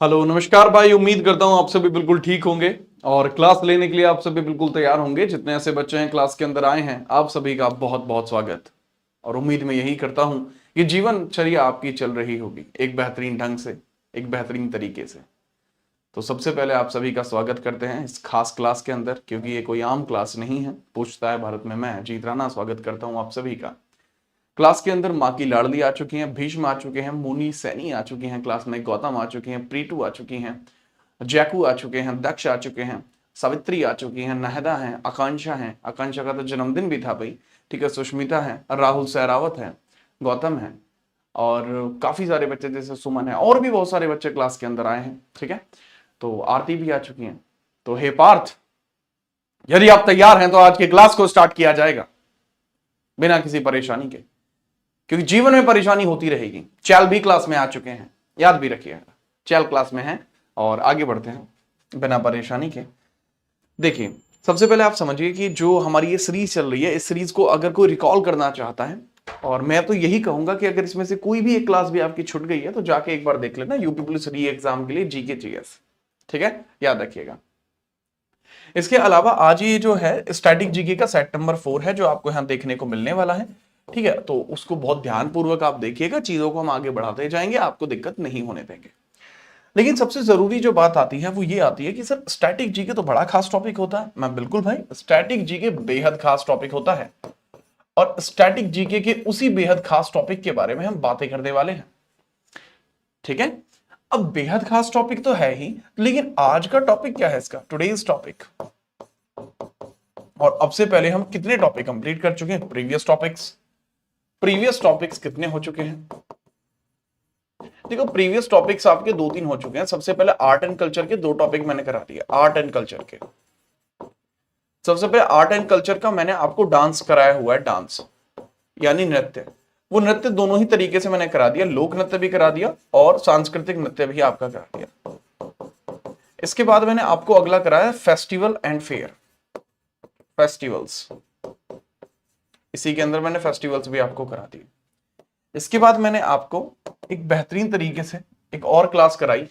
Hello नमस्कार भाई। उम्मीद करता हूं आप सभी बिल्कुल ठीक होंगे और क्लास लेने के लिए आप सभी बिल्कुल तैयार होंगे। जितने ऐसे बच्चे हैं क्लास के अंदर आए हैं, आप सभी का बहुत बहुत स्वागत। और उम्मीद मैं यही करता हूं कि जीवनचर्या आपकी चल रही होगी एक बेहतरीन ढंग से, एक बेहतरीन तरीके से। तो सबसे पहले आप सभी का स्वागत करते हैं इस खास क्लास के अंदर, क्योंकि ये कोई आम क्लास नहीं है। पूछता है भारत में मैं जीत राणा स्वागत करता हूं आप सभी का। क्लास के अंदर माँ की लाडली आ चुकी हैं, भीष्म आ चुके हैं, मुनि सैनी आ चुकी हैं, क्लास में गौतम आ चुकी हैं, प्रीतु आ चुकी हैं, जैकू आ चुके हैं, दक्ष आ चुके हैं, सावित्री आ चुकी हैं, नहदा है, आकांक्षा है, आकांक्षा का तो जन्मदिन भी था भाई, ठीक है, सुष्मिता है, राहुल सहरावत है, गौतम है, और काफी सारे बच्चे जैसे सुमन है, और भी बहुत सारे बच्चे क्लास के अंदर आए हैं। ठीक है, तो आरती भी आ चुकी हैं। तो हे पार्थ, यदि आप तैयार हैं तो आज की क्लास को स्टार्ट किया जाएगा बिना किसी परेशानी के, क्योंकि जीवन में परेशानी होती रहेगी। चैल भी क्लास में आ चुके हैं, याद भी रखिएगा, चैल क्लास में है। और आगे बढ़ते हैं बिना परेशानी के। देखिए, सबसे पहले आप समझिए कि जो हमारी ये सीरीज चल रही है, इस सीरीज को अगर कोई रिकॉल करना चाहता है, और मैं तो यही कहूंगा कि अगर इसमें से कोई भी एक क्लास भी आपकी छूट गई है तो जाके एक बार देख लेना, यूपी पुलिस री एग्जाम के लिए जीके जीएस। ठीक है, याद रखिएगा। इसके अलावा आज ये जो है स्टैटिक जीके का सेट नंबर 4 है, जो आपको यहां देखने को मिलने वाला है। ठीक है, तो उसको बहुत ध्यानपूर्वक आप देखिएगा, चीजों को हम आगे बढ़ाते जाएंगे, आपको दिक्कत नहीं होने देंगे। लेकिन सबसे जरूरी जो बात आती है वो ये आती है कि सर स्टैटिक जीके तो बड़ा खास टॉपिक होता है। मैं बिल्कुल भाई, स्टैटिक जीके बेहद खास टॉपिक होता है, और स्टैटिक जीके के उसी बेहद खास टॉपिक के बारे में हम बातें करने वाले हैं। ठीक है, अब बेहद खास टॉपिक तो है ही, लेकिन आज का टॉपिक क्या है इसका, टुडेज टॉपिक। और अब से पहले हम कितने टॉपिक कंप्लीट कर चुके हैं, प्रीवियस टॉपिक्स कितने हो चुके हैं। देखो, प्रीवियस टॉपिक्स आपके 2-3 हो चुके हैं। सबसे पहले आर्ट एंड कल्चर के 2 टॉपिक मैंने करा दिए। आर्ट एंड कल्चर के सबसे पहले आर्ट एंड कल्चर का मैंने आपको डांस कराया हुआ है, डांस यानी नृत्य। वो नृत्य दोनों ही तरीके से मैंने करा दिया, लोक नृत्य भी करा दिया और सांस्कृतिक नृत्य भी आपका करा दिया। इसके बाद मैंने आपको अगला कराया फेस्टिवल एंड फेयर, फेस्टिवल्स। इसी के अंदर मैंने फेस्टिवल्स भी आपको करा दिए। इसके बाद मैंने आपको एक बेहतरीन तरीके से एक और क्लास कराई।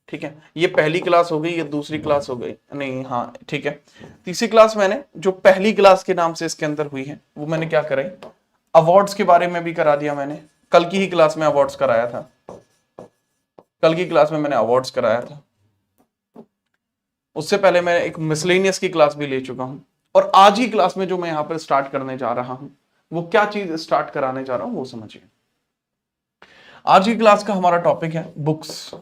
ठीक है, ये पहली क्लास हो गई, ये दूसरी क्लास हो गई, नहीं हाँ ठीक है, तीसरी क्लास मैंने जो पहली क्लास के नाम से इसके अंदर हुई है वो मैंने क्या कराई, अवार्ड्स के बारे में भी करा दिया मैंने। कल की ही क्लास में अवार्ड्स कराया था, कल की क्लास में मैंने अवार्ड्स कराया था। उससे पहले मैं एक मिसलेनियस की क्लास भी ले चुका हूं, और आज ही क्लास में जो मैं यहां पर स्टार्ट करने जा रहा हूं, वो क्या चीज स्टार्ट कराने जा रहा हूं वो समझिए। आज की क्लास का हमारा टॉपिक है बुक्स,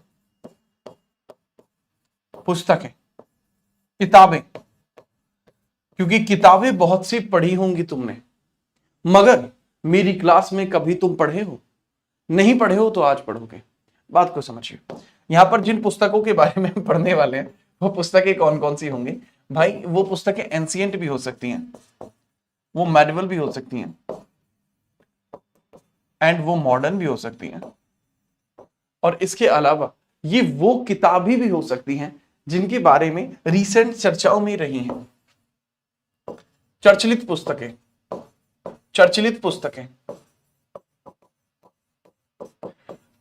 पुस्तकें, किताबें। क्योंकि किताबें बहुत सी पढ़ी होंगी तुमने, मगर मेरी क्लास में कभी तुम पढ़े हो नहीं, पढ़े हो तो आज पढ़ोगे। बात को समझिए, यहां पर जिन पुस्तकों के बारे में पढ़ने वाले हैं वो पुस्तकें कौन कौन सी होंगी भाई। वो पुस्तकें एंशिएंट भी हो सकती हैं, वो मेडिवल भी हो सकती हैं, एंड वो मॉडर्न भी हो सकती हैं। और इसके अलावा ये वो किताबें भी हो सकती हैं जिनके बारे में रिसेंट चर्चाओं में रही हैं। चर्चिलित पुस्तकें, चर्चिलित पुस्तकें,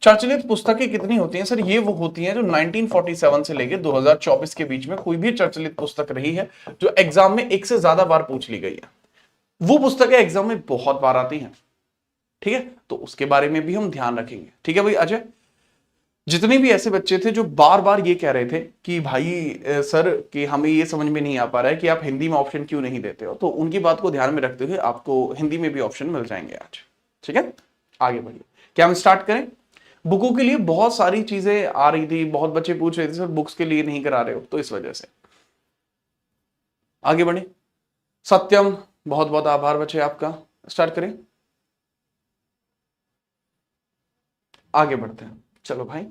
चर्चिलित पुस्तकें कितनी होती हैं सर, ये वो होती हैं जो 1947 से लेकर 2024 के बीच में कोई भी चर्चिलित पुस्तक रही है जो एग्जाम में एक से ज्यादा बार पूछ ली गई है। वो पुस्तकें एग्जाम में बहुत बार आती हैं। ठीक है, तो उसके बारे में भी हम ध्यान रखेंगे। ठीक है भाई अजय, जितने भी ऐसे बच्चे थे जो बार बार ये कह रहे थे कि भाई सर कि हमें ये समझ में नहीं आ पा रहा है कि आप हिंदी में ऑप्शन क्यों नहीं देते हो, तो उनकी बात को ध्यान में रखते हुए आपको हिंदी में भी ऑप्शन मिल जाएंगे आज। ठीक है, आगे बढ़िए। क्या हम स्टार्ट करें। बुकों के लिए बहुत सारी चीजें आ रही थी, बहुत बच्चे पूछ रहे थे सर बुक्स के लिए नहीं करा रहे हो, तो इस वजह से आगे बढ़े। सत्यम, बहुत बहुत आभार बच्चे आपका। स्टार्ट करें, आगे बढ़ते हैं। चलो भाई,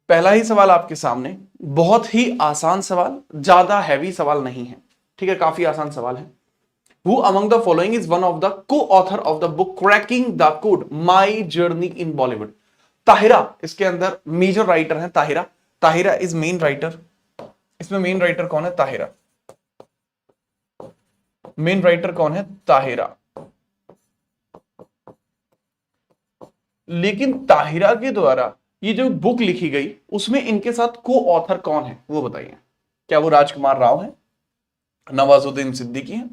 पहला ही सवाल आपके सामने, बहुत ही आसान सवाल, ज्यादा हैवी सवाल नहीं है। ठीक है, काफी आसान सवाल है। Who among the following is one of the co-author of the book Cracking the Code: My Journey in Bollywood? Tahira इसके अंदर मेजर राइटर है। Tahira, Tahira is main writer. इसमें मेन राइटर कौन है, ताहिरा। मेन राइटर कौन है, ताहिरा। लेकिन ताहिरा के द्वारा ये जो बुक लिखी गई उसमें इनके साथ को ऑथर कौन है वो बताइए। क्या वो राजकुमार राव है, नवाजुद्दीन सिद्दीकी है,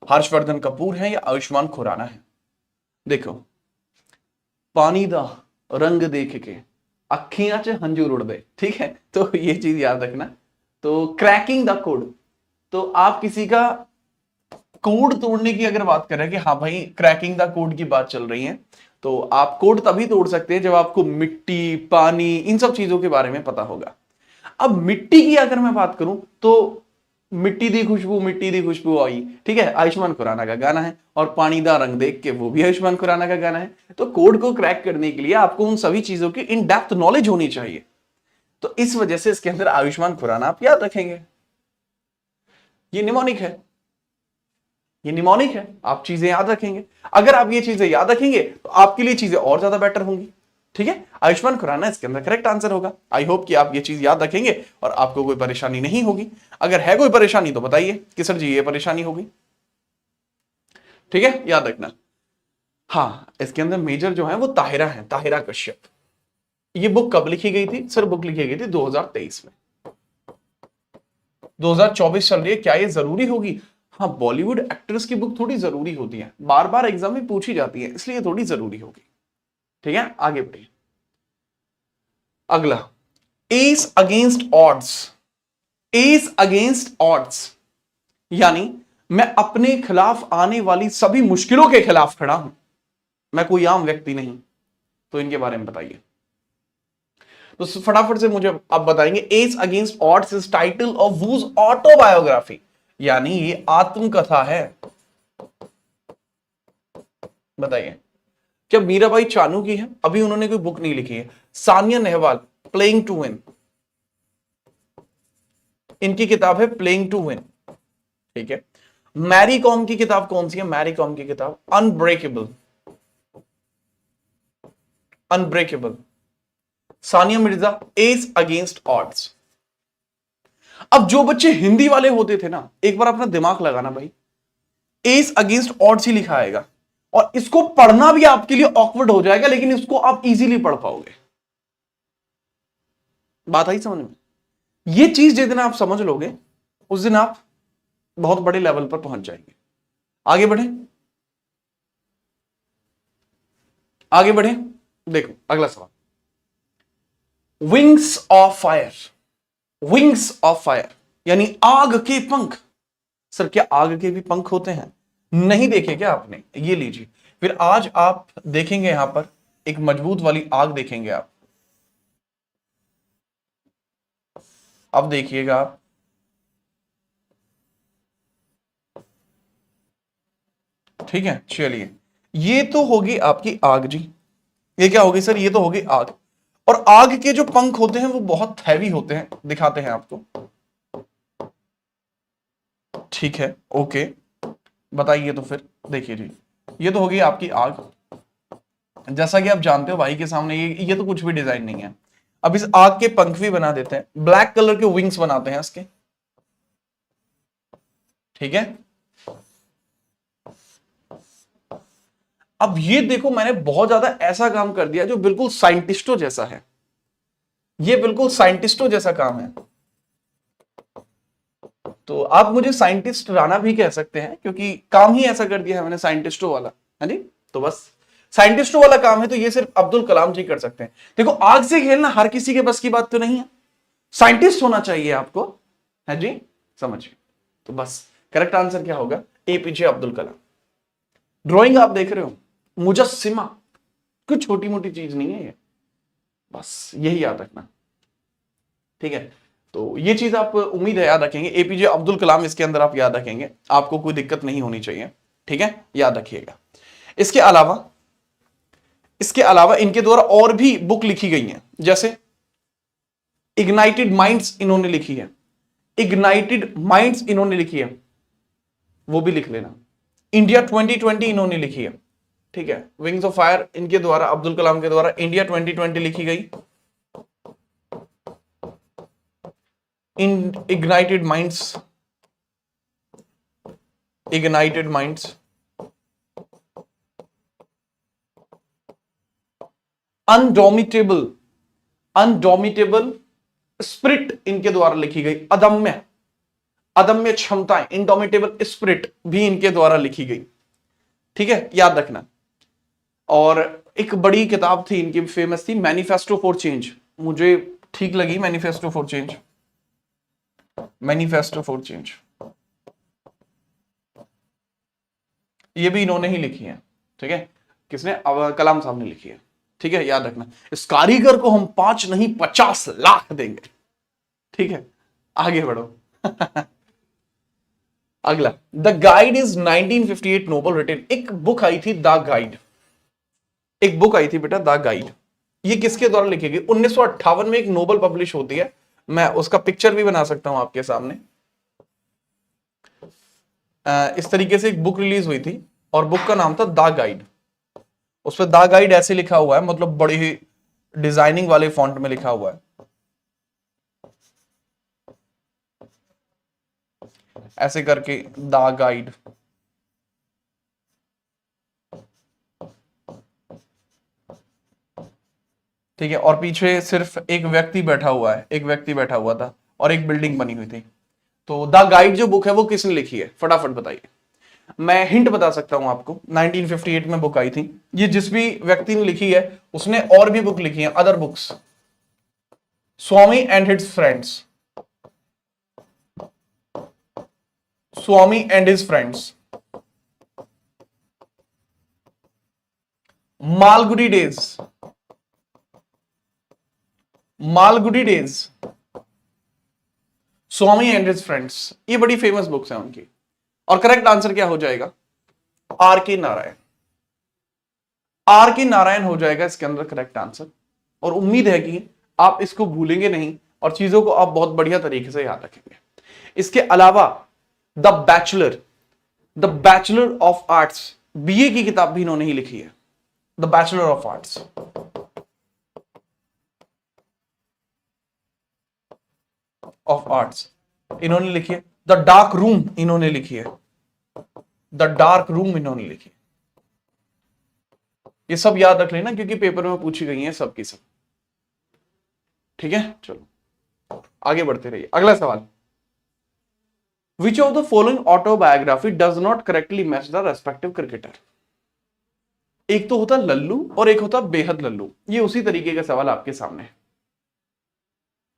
हर्षवर्धन कपूर है, या आयुष्मान खुराना है? देखो, पानी दा रंग देख के अखियां च हंजूर उड़ दे, ठीक है, तो ये चीज याद रखना। तो क्रैकिंग द कोड, तो आप किसी का कोड तोड़ने की अगर बात करें कि हाँ भाई क्रैकिंग द कोड की बात चल रही है, तो आप कोड तभी तोड़ सकते हैं जब आपको मिट्टी, पानी, इन सब चीजों के बारे में पता होगा। अब मिट्टी की अगर मैं बात करूं तो मिट्टी दी खुशबू आई, ठीक है, आयुष्मान खुराना का गाना है, और पानी दा रंग देख के वो भी आयुष्मान खुराना का गाना है। तो कोड को क्रैक करने के लिए आपको उन सभी चीजों की इन डेप्थ नॉलेज होनी चाहिए, तो इस वजह से इसके अंदर आयुष्मान खुराना आप याद रखेंगे। ये निमोनिक है, ये निमोनिक है, आप चीजें याद रखेंगे। अगर आप ये चीजें याद रखेंगे तो आपके लिए चीजें और ज्यादा बेटर होंगी, ठीक है। आयुष्मान खुराना इसके अंदर करेक्ट आंसर होगा। आई होप कि आप ये चीज याद रखेंगे और आपको कोई परेशानी नहीं होगी। अगर है कोई परेशानी तो बताइए कि सर जी ये परेशानी होगी, ठीक है, याद रखना। हाँ, इसके अंदर मेजर जो है वो ताहिरा है, ताहिरा कश्यप। ये बुक कब लिखी गई थी? सर बुक लिखी गई थी 2023 में। 2024 चल रही है, क्या ये जरूरी होगी? हाँ, बॉलीवुड एक्ट्रेस की बुक थोड़ी जरूरी होती है, बार बार एग्जाम में पूछी जाती है, इसलिए थोड़ी जरूरी होगी, ठीक है। आगे बढ़िए। अगला, S against odds. S against odds यानी मैं अपने खिलाफ आने वाली सभी मुश्किलों के खिलाफ खड़ा हूं, मैं कोई आम व्यक्ति नहीं। तो इनके बारे में बताइए। तो फटाफट से मुझे आप बताएंगे। S against odds is title of whose autobiography, यानी ये आत्मकथा है। बताइए, क्या मीराबाई चानू की है? अभी उन्होंने कोई बुक नहीं लिखी है। Sania Nehwal, playing to win, इनकी किताब है प्लेइंग टू विन, ठीक है। मैरी कॉम की किताब कौन सी है? मैरी कॉम की किताब unbreakable, unbreakable. Sania Mirza, ace against odds. अब जो बच्चे हिंदी वाले होते थे ना, एक बार अपना दिमाग लगाना भाई, एस अगेंस्ट ऑड्स ही लिखा आएगा, और इसको पढ़ना भी आपके लिए ऑकवर्ड हो जाएगा, लेकिन इसको आप इजीली पढ़ पाओगे। बात आई समझ में? ये चीज जिस दिन आप समझ लोगे उस दिन आप बहुत बड़े लेवल पर पहुंच जाएंगे। आगे बढ़े, आगे बढ़े। देखो अगला सवाल, wings of fire. Wings of fire यानी आग के पंख। सर क्या आग के भी पंख होते हैं? नहीं देखे क्या आपने? ये लीजिए, फिर आज आप देखेंगे यहां पर एक मजबूत वाली आग देखेंगे आप। अब देखिएगा आप, ठीक है, चलिए, ये तो होगी आपकी आग जी। ये क्या होगी सर? ये तो होगी आग, और आग के जो पंख होते हैं वो बहुत हैवी होते हैं, दिखाते हैं आपको, ठीक है, ओके। बताइए तो फिर, देखिए जी, ये तो होगी आपकी आग। जैसा कि आप जानते हो भाई के सामने ये तो कुछ भी डिजाइन नहीं है। अब इस आग के पंख भी बना देते हैं, ब्लैक कलर के विंग्स बनाते हैं इसके, ठीक है। अब ये देखो, मैंने बहुत ज्यादा ऐसा काम कर दिया जो बिल्कुल साइंटिस्टों जैसा है। ये बिल्कुल साइंटिस्टों जैसा काम है, तो आप मुझे साइंटिस्ट राणा भी कह सकते हैं, क्योंकि काम ही ऐसा कर दिया है मैंने साइंटिस्टों वाला, है जी। तो बस साइंटिस्टों वाला काम है, तो ये सिर्फ अब्दुल कलाम जी कर सकते हैं। देखो, आग से खेलना हर किसी के बस की बात तो नहीं है, साइंटिस्ट होना चाहिए आपको, है जी, समझिए। तो बस करेक्ट आंसर क्या होगा? एपीजे अब्दुल कलाम। ड्राइंग आप देख रहे हो, मुजस्सिमा, कुछ छोटी मोटी चीज नहीं है ये, बस यही याद रखना, ठीक है। तो ये चीज आप उम्मीद है याद रखेंगे, एपीजे अब्दुल कलाम इसके अंदर आप याद रखेंगे, आपको कोई दिक्कत नहीं होनी चाहिए, ठीक है, याद रखिएगा। इसके अलावा, इसके अलावा इनके द्वारा और भी बुक लिखी गई हैं, जैसे इग्नाइटेड माइंड्स इन्होंने लिखी है, इग्नाइटेड माइंड्स इन्होंने लिखी है, वो भी लिख लेना। इंडिया 2020 इन्होंने लिखी है, ठीक है। विंग्स ऑफ फायर इनके द्वारा, अब्दुल कलाम के द्वारा इंडिया 2020 लिखी गई। इन ignited minds, ignited minds, indomitable, indomitable spirit इनके द्वारा लिखी गई, अदम्य अदम्य क्षमताएं, इनडोमिटेबल स्पिरिट भी इनके द्वारा लिखी गई। ठीक है, याद रखना। और एक बड़ी किताब थी इनकी, फेमस थी, मैनिफेस्टो फॉर चेंज, मुझे ठीक लगी manifesto for change, manifesto for change, ये भी इन्होंने ही लिखी है। ठीक है, किसने? कलाम साहब ने लिखी है। ठीक है, याद रखना। इस कारीगर को हम 5 नहीं 50 लाख देंगे। ठीक है, आगे बढ़ो। अगला, the guide is 1958 novel written. एक बुक आई थी द गाइड, एक बुक आई थी बेटा द गाइड, ये किसके द्वारा लिखी गई? 1958 में एक नोबल पब्लिश होती है, मैं उसका पिक्चर भी बना सकता हूं आपके सामने। इस तरीके से एक बुक रिलीज हुई थी और बुक का नाम था द गाइड। उस पर द गाइड ऐसे लिखा हुआ है, मतलब बड़ी ही डिजाइनिंग वाले फॉन्ट में लिखा हुआ है, ऐसे करके द गाइड। ठीक है, और पीछे सिर्फ एक व्यक्ति बैठा हुआ है, एक व्यक्ति बैठा हुआ था और एक बिल्डिंग बनी हुई थी। तो द गाइड जो बुक है वो किसने लिखी है? फटाफट बताइए। मैं हिंट बता सकता हूं आपको, 1958 में बुक आई थी। ये जिस भी व्यक्ति ने लिखी है उसने और भी बुक लिखी है, other books. Swami and his friends, Swami and his friends, Malgudi days, Malgudi days, Swami and his friends, ये बड़ी फेमस बुक्स हैं उनकी। और करेक्ट आंसर क्या हो जाएगा? आर के नारायण, आर के नारायण हो जाएगा इसके अंदर करेक्ट आंसर। और उम्मीद है कि आप इसको भूलेंगे नहीं और चीजों को आप बहुत बढ़िया तरीके से याद रखेंगे। इसके अलावा the bachelor of arts, BA की किताब भी इन्होंने ही लिखी है, द बैचलर ऑफ आर्ट्स। इन्होंने लिखी है। द डार्क रूम इन्होंने लिखी है, द डार्क रूम इन्होंने लिखी है। ये सब याद रख लेना क्योंकि पेपर में पूछी गई है सब की सब। ठीक है, चलो आगे बढ़ते रहिए। अगला सवाल, which of the following autobiography does not correctly match the respective cricketer? एक तो होता लल्लू और एक होता बेहद लल्लू, ये उसी तरीके का सवाल आपके सामने है।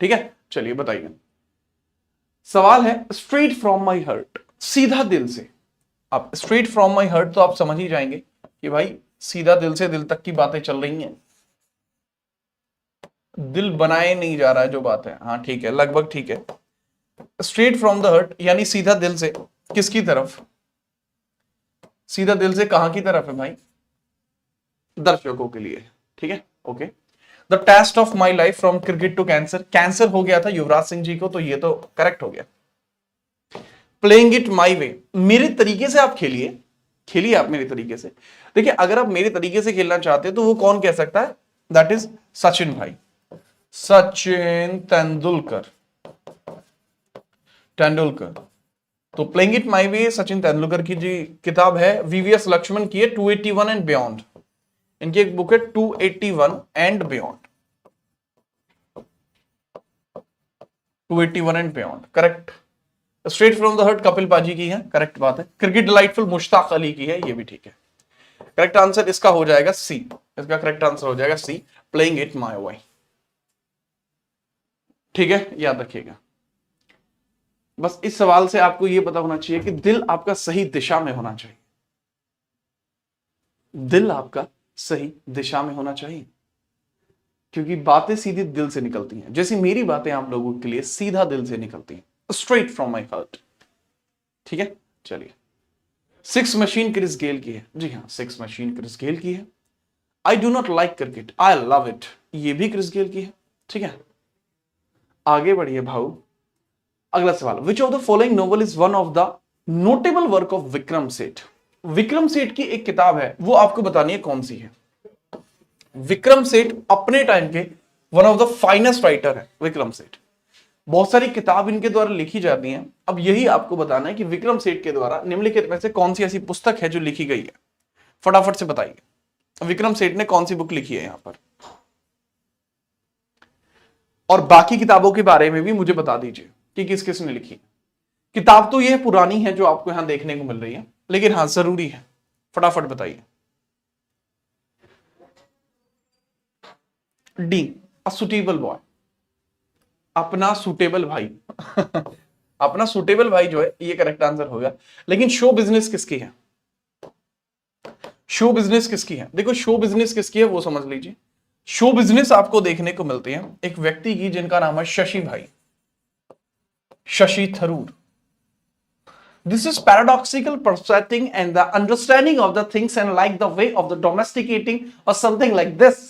ठीक है, चलिए बताइए। सवाल है स्ट्रेट फ्रॉम माई हार्ट, सीधा दिल से। आप स्ट्रेट फ्रॉम माई हार्ट तो आप समझ ही जाएंगे कि भाई सीधा दिल से दिल तक की बातें चल रही हैं, दिल बनाए नहीं जा रहा है जो बात है। हाँ ठीक है, लगभग ठीक है। स्ट्रेट फ्रॉम द हार्ट यानी सीधा दिल से, किसकी तरफ? सीधा दिल से कहां की तरफ है भाई? दर्शकों के लिए। ठीक है, okay. The test of my life from cricket to cancer, cancer हो गया था युवराज सिंह जी को, तो ये तो करेक्ट हो गया। प्लेइंग इट माई वे, मेरे तरीके से आप खेलिए, खेलिए आप मेरे तरीके से। देखिए अगर आप मेरे तरीके से खेलना चाहते हैं तो वो कौन कह सकता है? दैट इज सचिन भाई, सचिन तेंदुलकर, तो प्लेइंग इट माई वे सचिन तेंदुलकर की जी किताब है। वीवीएस लक्ष्मण की है 281 एंड बियॉन्ड, इनकी एक बुक है 281 and beyond, 281 and beyond, correct. Straight from the heart Kapil पाजी की है, करेक्ट बात है। क्रिकेट डिलाइटफुल मुश्ताक अली की है, ये भी ठीक है। करेक्ट आंसर इसका हो जाएगा सी, इसका करेक्ट आंसर हो जाएगा सी, प्लेइंग इट माय वे। ठीक है, याद रखिएगा। बस इस सवाल से आपको यह पता होना चाहिए कि दिल आपका सही दिशा में होना चाहिए, दिल आपका सही दिशा में होना चाहिए, क्योंकि बातें सीधी दिल से निकलती हैं। जैसी मेरी बातें आप लोगों के लिए सीधा दिल से निकलती हैं, स्ट्रेट फ्रॉम माई हार्ट। ठीक है, चलिए। 6 मशीन क्रिस गेल की है, जी हाँ 6 मशीन क्रिस गेल की है। आई do not like cricket, I love it, ये भी क्रिस गेल की है। ठीक है, आगे बढ़िए भाऊ। अगला सवाल, which of the following novel is one of the notable work of Vikram Seth? Vikram Seth की एक किताब है, वो आपको बतानी है कौन सी है। विक्रम सेठ अपने टाइम के one of the finest writer है विक्रम सेठ, बहुत सारी किताब इनके द्वारा लिखी जाती हैं। अब यही आपको बताना है कि विक्रम सेठ के द्वारा निम्नलिखित में से कौन सी ऐसी पुस्तक है जो लिखी गई है। फटाफट से बताइए, विक्रम सेठ ने कौन सी बुक लिखी है यहां पर? और बाकी किताबों के बारे में भी मुझे बता दीजिए कि किस किस ने लिखी। किताब तो यह पुरानी है जो आपको यहां देखने को मिल रही है, लेकिन हाँ जरूरी है, फटाफट बताइए। डी, अ सुटेबल बॉय, अपना सुटेबल भाई अपना सुटेबल भाई जो है ये करेक्ट आंसर होगा। लेकिन शो बिजनेस किसकी है? शो बिजनेस किसकी है? देखो शो बिजनेस किसकी है वो समझ लीजिए। शो बिजनेस आपको देखने को मिलती है एक व्यक्ति की जिनका नाम है शशि भाई, Shashi Tharoor. This is paradoxical percepting and the understanding of the things and like the way of the domesticating or something like this.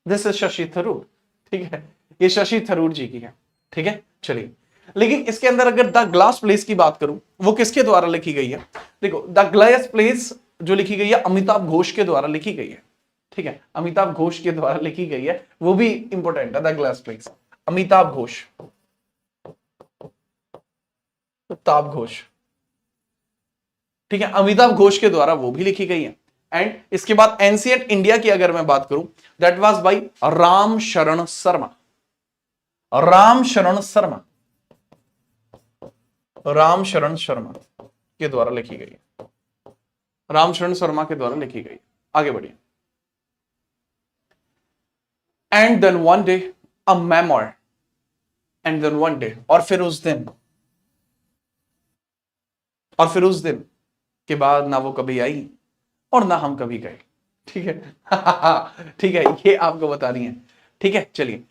This is Shashi Tharoor, ठीक है, ये शशि थरूर जी की है, ठीक है। चलिए, लेकिन इसके अंदर अगर द ग्लास प्लेस की बात करूं, वो किसके द्वारा लिखी गई है? देखो द ग्लास प्लेस जो लिखी गई है अमिताभ घोष के द्वारा लिखी गई है, ठीक है, अमिताभ घोष के द्वारा लिखी गई है, वो भी इंपॉर्टेंट है। The glass place, Amitabh Ghosh, Amitabh Ghosh, ठीक है, अमिताभ घोष के द्वारा वो भी लिखी गई है। एंड इसके बाद एंशिएंट इंडिया की अगर मैं बात करूं, दैट वाज बाय राम शरण शर्मा, राम शरण शर्मा, राम शरण शर्मा के द्वारा लिखी गई है, राम शरण शर्मा के द्वारा लिखी गई। आगे बढ़िए। And then one day a memoir, and then one day, और फिर उस दिन, और फिर उस दिन के बाद ना वो कभी आई और ना हम कभी गए, ठीक है ठीक है, ये आपको बतानी है, ठीक है। चलिए,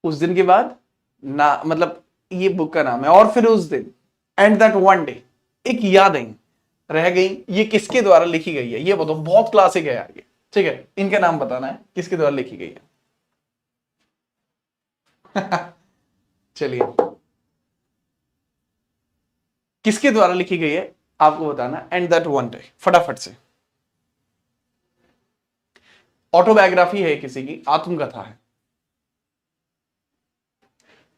उस दिन के बाद ना, मतलब ये बुक का नाम है, और फिर उस दिन, एंड दैट वन डे, एक याद आई रह गई, ये किसके द्वारा लिखी गई है? ये बताओ, बहुत क्लासिक है यार ये, ठीक है, इनके नाम बताना है किसके द्वारा लिखी गई है चलिए, किसके द्वारा लिखी गई है आपको बताना, एंड दैट वन डे, फटाफट से। ऑटोबायोग्राफी है किसी की, आत्मकथा है।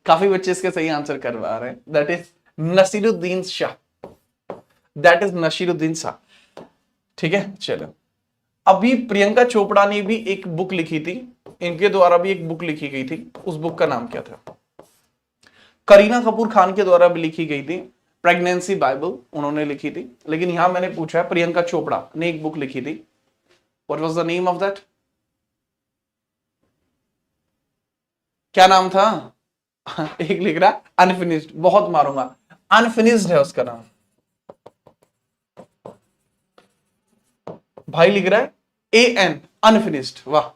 काफी बच्चे इसके सही आंसर करवा रहे हैं, that is Naseeruddin Shah, that is Naseeruddin Shah, ठीक है। चलो, अभी प्रियंका चोपड़ा ने भी एक बुक लिखी थी, इनके द्वारा भी एक बुक लिखी गई थी, उस बुक का नाम क्या था? करीना कपूर खान के द्वारा भी लिखी गई थी, प्रेगनेंसी बाइबल उन्होंने लिखी थी। लेकिन यहां मैंने पूछा है प्रियंका चोपड़ा ने एक बुक लिखी थी, what was the name of that? क्या नाम था? एक लिख रहा अनफिनिश्ड, बहुत मारूंगा, अनफिनिश्ड है उसका नाम। भाई लिख रहा है AN, अनफिनिश्ड, वाह।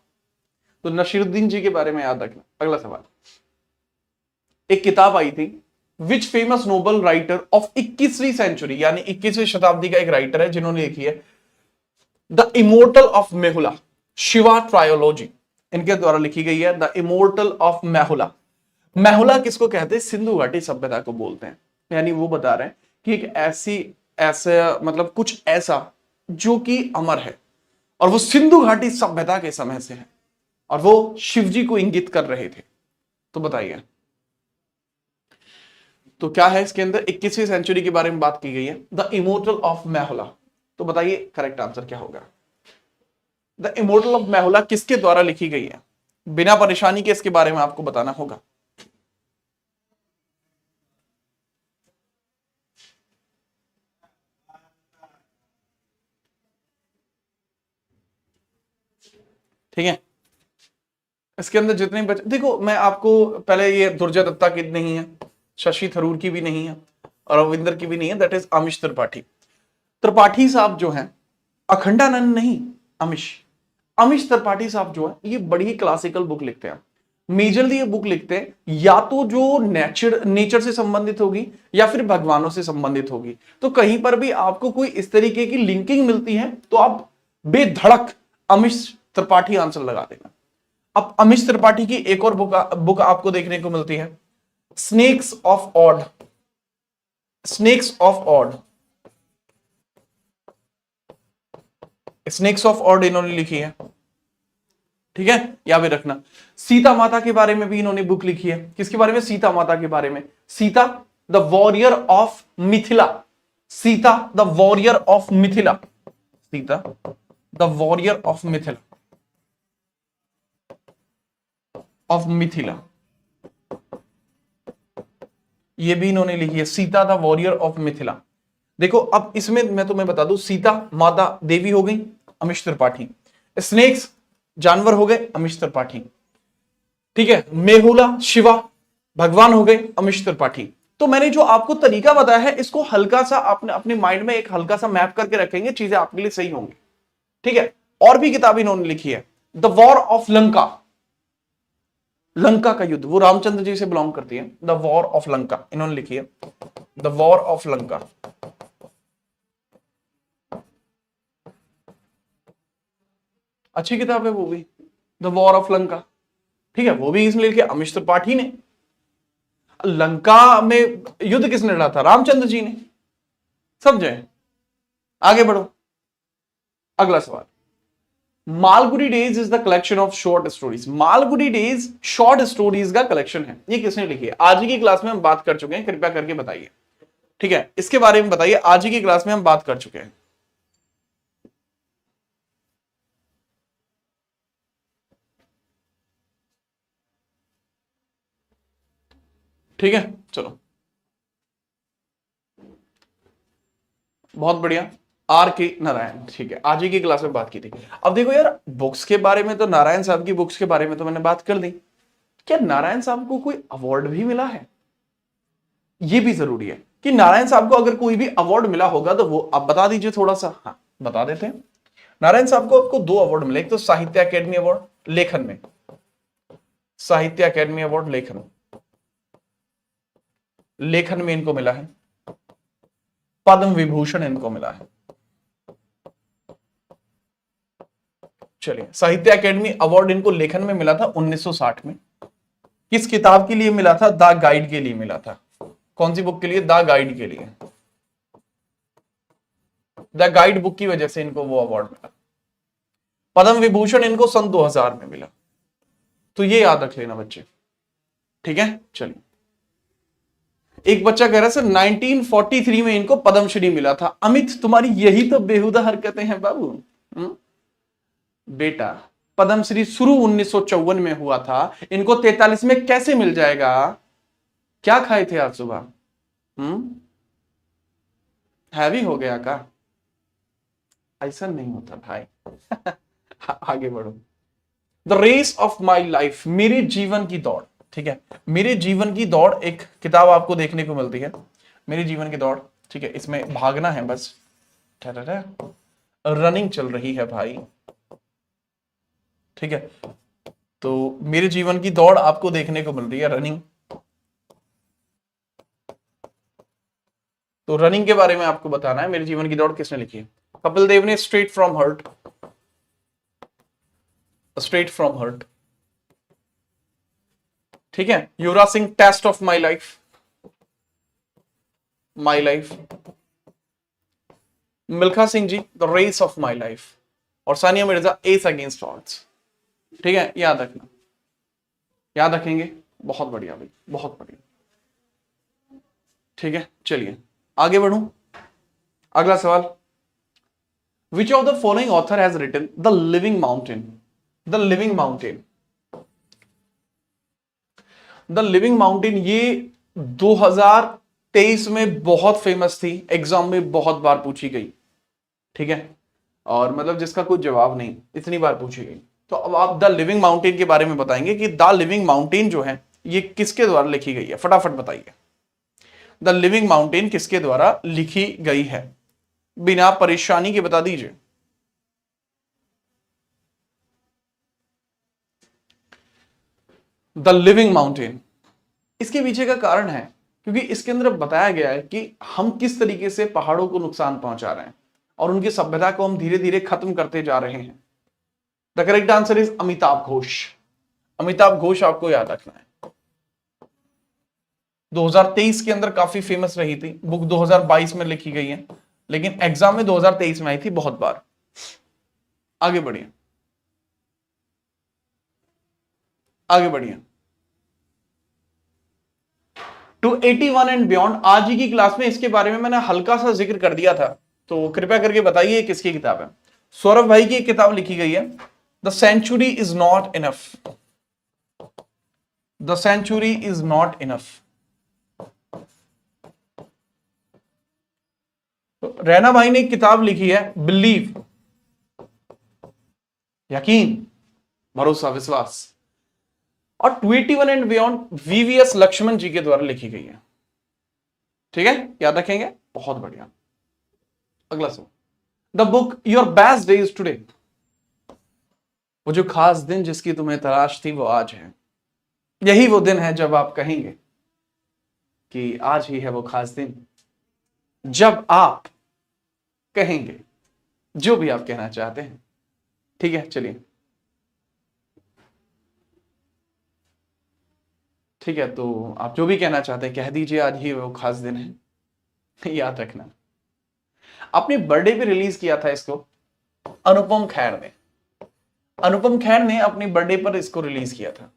तो नसीरुद्दीन जी के बारे में याद रखना। अगला सवाल, एक किताब आई थी, which famous novel writer of 21वीं सेंचुरी, यानी 21वीं शताब्दी का एक राइटर है जिन्होंने लिखी है the immortal of Meluha, Shiva trilogy, इनके द्वारा लिखी गई है the immortal of Meluha. Meluha किसको कहते हैं? सिंधु घाटी सभ्यता को बोलते हैं। यानी वो बता रहे हैं कि एक ऐसे मतलब कुछ ऐसा जो कि अमर है, और वो सिंधु घाटी सभ्यता के समय से है, और वो शिव जी को इंगित कर रहे थे। तो बताइए, तो क्या है इसके अंदर? 21वीं सेंचुरी के बारे में बात की गई है, द इमोर्टल ऑफ मेहुला। तो बताइए करेक्ट आंसर क्या होगा? द इमोर्टल ऑफ मेहुला किसके द्वारा लिखी गई है? बिना परेशानी के इसके बारे में आपको बताना होगा। ठीक है, इसके अंदर जितने बच्चे, देखो मैं आपको पहले, ये दुर्जय दत्ता की नहीं है, शशि थरूर की भी नहीं है, और रविंदर की भी नहीं है, दैट इज अमीश त्रिपाठी। त्रिपाठी साहब जो हैं, अखंडानंद नहीं, अमीश त्रिपाठी साहब जो है, ये बड़ी ही क्लासिकल बुक लिखते हैं। मेजरली ये बुक लिखते हैं या तो जो नेचर से संबंधित होगी या फिर भगवानों से संबंधित होगी। तो कहीं पर भी आपको कोई इस तरीके की लिंकिंग मिलती है तो आप बेधड़क अमीश त्रिपाठी आंसर लगा देना। अब अमीश त्रिपाठी की एक और बुक आपको देखने को मिलती है, snacks of odd, snacks of odd, snacks of odd इन्होंने लिखी है, ठीक है, याद भी रखना। सीता माता के बारे में भी इन्होंने बुक लिखी है। किसके बारे में? सीता माता के बारे में। Sita the warrior of Mithila, Sita the warrior of Mithila, Sita the warrior of Mithila, of Mithila, ये भी इन्होंने लिखी है, Sita the warrior of Mithila. देखो अब इसमें मैं तुम्हें बता दूं, सीता माता देवी हो गई, अमीश त्रिपाठी। स्नेक्स जानवर हो गए, अमीश त्रिपाठी। ठीक है, मेहुला शिवा भगवान हो गए, अमीश त्रिपाठी। तो मैंने जो आपको तरीका बताया है, इसको हल्का सा आपने अपने माइंड में एक हल्का सा मैप करके रखेंगे, चीजें आपके लिए सही होंगी। ठीक है, और भी किताब इन्होंने लिखी है, the war of Lanka, Lanka का युद्ध, वो रामचंद्र जी से बिलोंग करती है। द वॉर ऑफ लंका इन्होंने लिखी है, द वॉर ऑफ लंका। अच्छी किताब है वो भी, द वॉर ऑफ लंका। ठीक है, वो भी इसने लिखी, अमीश त्रिपाठी ने। लंका में युद्ध किसने लड़ा था? रामचंद्र जी ने। समझे? आगे बढ़ो, अगला सवाल। Malgudi days is the collection of short stories. Malgudi days short stories का कलेक्शन है, ये किसने लिखी है? आज ही की क्लास में हम बात कर चुके हैं, कृपया करके बताइए। ठीक है, इसके बारे में बताइए, आज ही की क्लास में हम बात कर चुके हैं। ठीक है, चलो बहुत बढ़िया। आर के नारायण, ठीक है, आज ही की क्लास में बात की थी। अब देखो यार, बुक्स के बारे में तो, नारायण साहब की बुक्स के बारे में तो मैंने बात कर दी। क्या नारायण साहब को कोई अवार्ड भी मिला है? ये भी जरूरी है कि नारायण साहब को अगर कोई भी अवार्ड मिला होगा तो वो आप बता दीजिए थोड़ा सा। हाँ, बता देते हैं। नारायण साहब को आपको 2 अवार्ड मिले, एक तो साहित्य अकेडमी अवार्ड लेखन में, साहित्य अकेडमी अवार्ड लेखन, लेखन में इनको मिला है। पद्म विभूषण इनको मिला है। चलिए, साहित्य अकेडमी अवार्ड इनको लेखन में मिला था 1960 में। किस किताब के लिए मिला था? द गाइड के लिए मिला था। कौन सी बुक के लिए? द गाइड के लिए। द गाइड बुक की वजह से इनको वो अवार्ड मिला। पद्म विभूषण इनको सन 2000 में मिला। तो ये याद रख लेना बच्चे। ठीक है, चलिए। एक बच्चा कह रहा है सर 1943 में इनको पद्मश्री मिला था। अमित, तुम्हारी यही तो बेहुदा हरकतें हैं बाबू। बेटा, पद्मश्री शुरू 1954 में हुआ था, इनको 43 में कैसे मिल जाएगा? क्या खाए थे आज सुबह? हैवी हो गया का? ऐसा नहीं होता भाई। आगे बढ़ो। The race of my life, मेरे जीवन की दौड़। ठीक है, मेरे जीवन की दौड़ एक किताब आपको देखने को मिलती है, मेरे जीवन की दौड़। ठीक है, इसमें भागना है बस, रनिंग चल रही है भाई। ठीक है, तो मेरे जीवन की दौड़ आपको देखने को मिल रही है, रनिंग। तो रनिंग के बारे में आपको बताना है। मेरे जीवन की दौड़ किसने लिखी है? कपिल देव ने straight from heart, straight from heart. ठीक है, Yuvraj Singh test of my life, my life. Milkha Singh ji the race of my life, और Sania Mirza ace against odds. ठीक है, याद रखना, याद रखेंगे। बहुत बढ़िया भाई, बहुत बढ़िया। ठीक है, चलिए आगे बढ़ूं। अगला सवाल, which of the following author has written the living mountain? The living mountain, the living mountain ये 2023 में बहुत फेमस थी, एग्जाम में बहुत बार पूछी गई। ठीक है, और मतलब जिसका कोई जवाब नहीं, इतनी बार पूछी गई। तो अब आप द लिविंग माउंटेन के बारे में बताएंगे कि द लिविंग माउंटेन जो है ये किसके द्वारा लिखी गई है? फटाफट बताइए, द लिविंग माउंटेन किसके द्वारा लिखी गई है? बिना परेशानी के बता दीजिए। द लिविंग माउंटेन, इसके पीछे का कारण है क्योंकि इसके अंदर बताया गया है कि हम किस तरीके से पहाड़ों को नुकसान पहुंचा रहे हैं और उनकी सभ्यता को हम धीरे धीरे खत्म करते जा रहे हैं। The correct answer is Amitabh Ghosh. Amitabh Ghosh आपको याद रखना है। 2023 के अंदर काफी फेमस रही थी बुक, 2022 में लिखी गई है, लेकिन एग्जाम में 2023 में आई थी बहुत बार। आगे बढ़िए, आगे बढ़िए। 281 एंड बियॉन्ड, आज ही की क्लास में इसके बारे में मैंने हल्का सा जिक्र कर दिया था, तो कृपया करके बताइए किसकी किताब है? सौरभ भाई की किताब लिखी गई है, the century is not enough. The century is not enough. Raina भाई ने एक किताब लिखी है बिलीव, यकीन, भरोसा, विश्वास। और 281 एंड बियॉन्ड वीवीएस लक्ष्मण जी के द्वारा लिखी गई है। ठीक है, याद रखेंगे, बहुत बढ़िया। अगला सवाल, the book your best day is today. वो जो खास दिन जिसकी तुम्हें तलाश थी वो आज है। यही वो दिन है जब आप कहेंगे कि आज ही है वो खास दिन, जब आप कहेंगे जो भी आप कहना चाहते हैं। ठीक है, चलिए। ठीक है, तो आप जो भी कहना चाहते हैं कह दीजिए, आज ही वो खास दिन है। याद रखना, अपने बर्थडे पे रिलीज किया था इसको अनुपम खेर ने। अनुपम खेर ने अपनी बर्थडे पर इसको रिलीज किया था।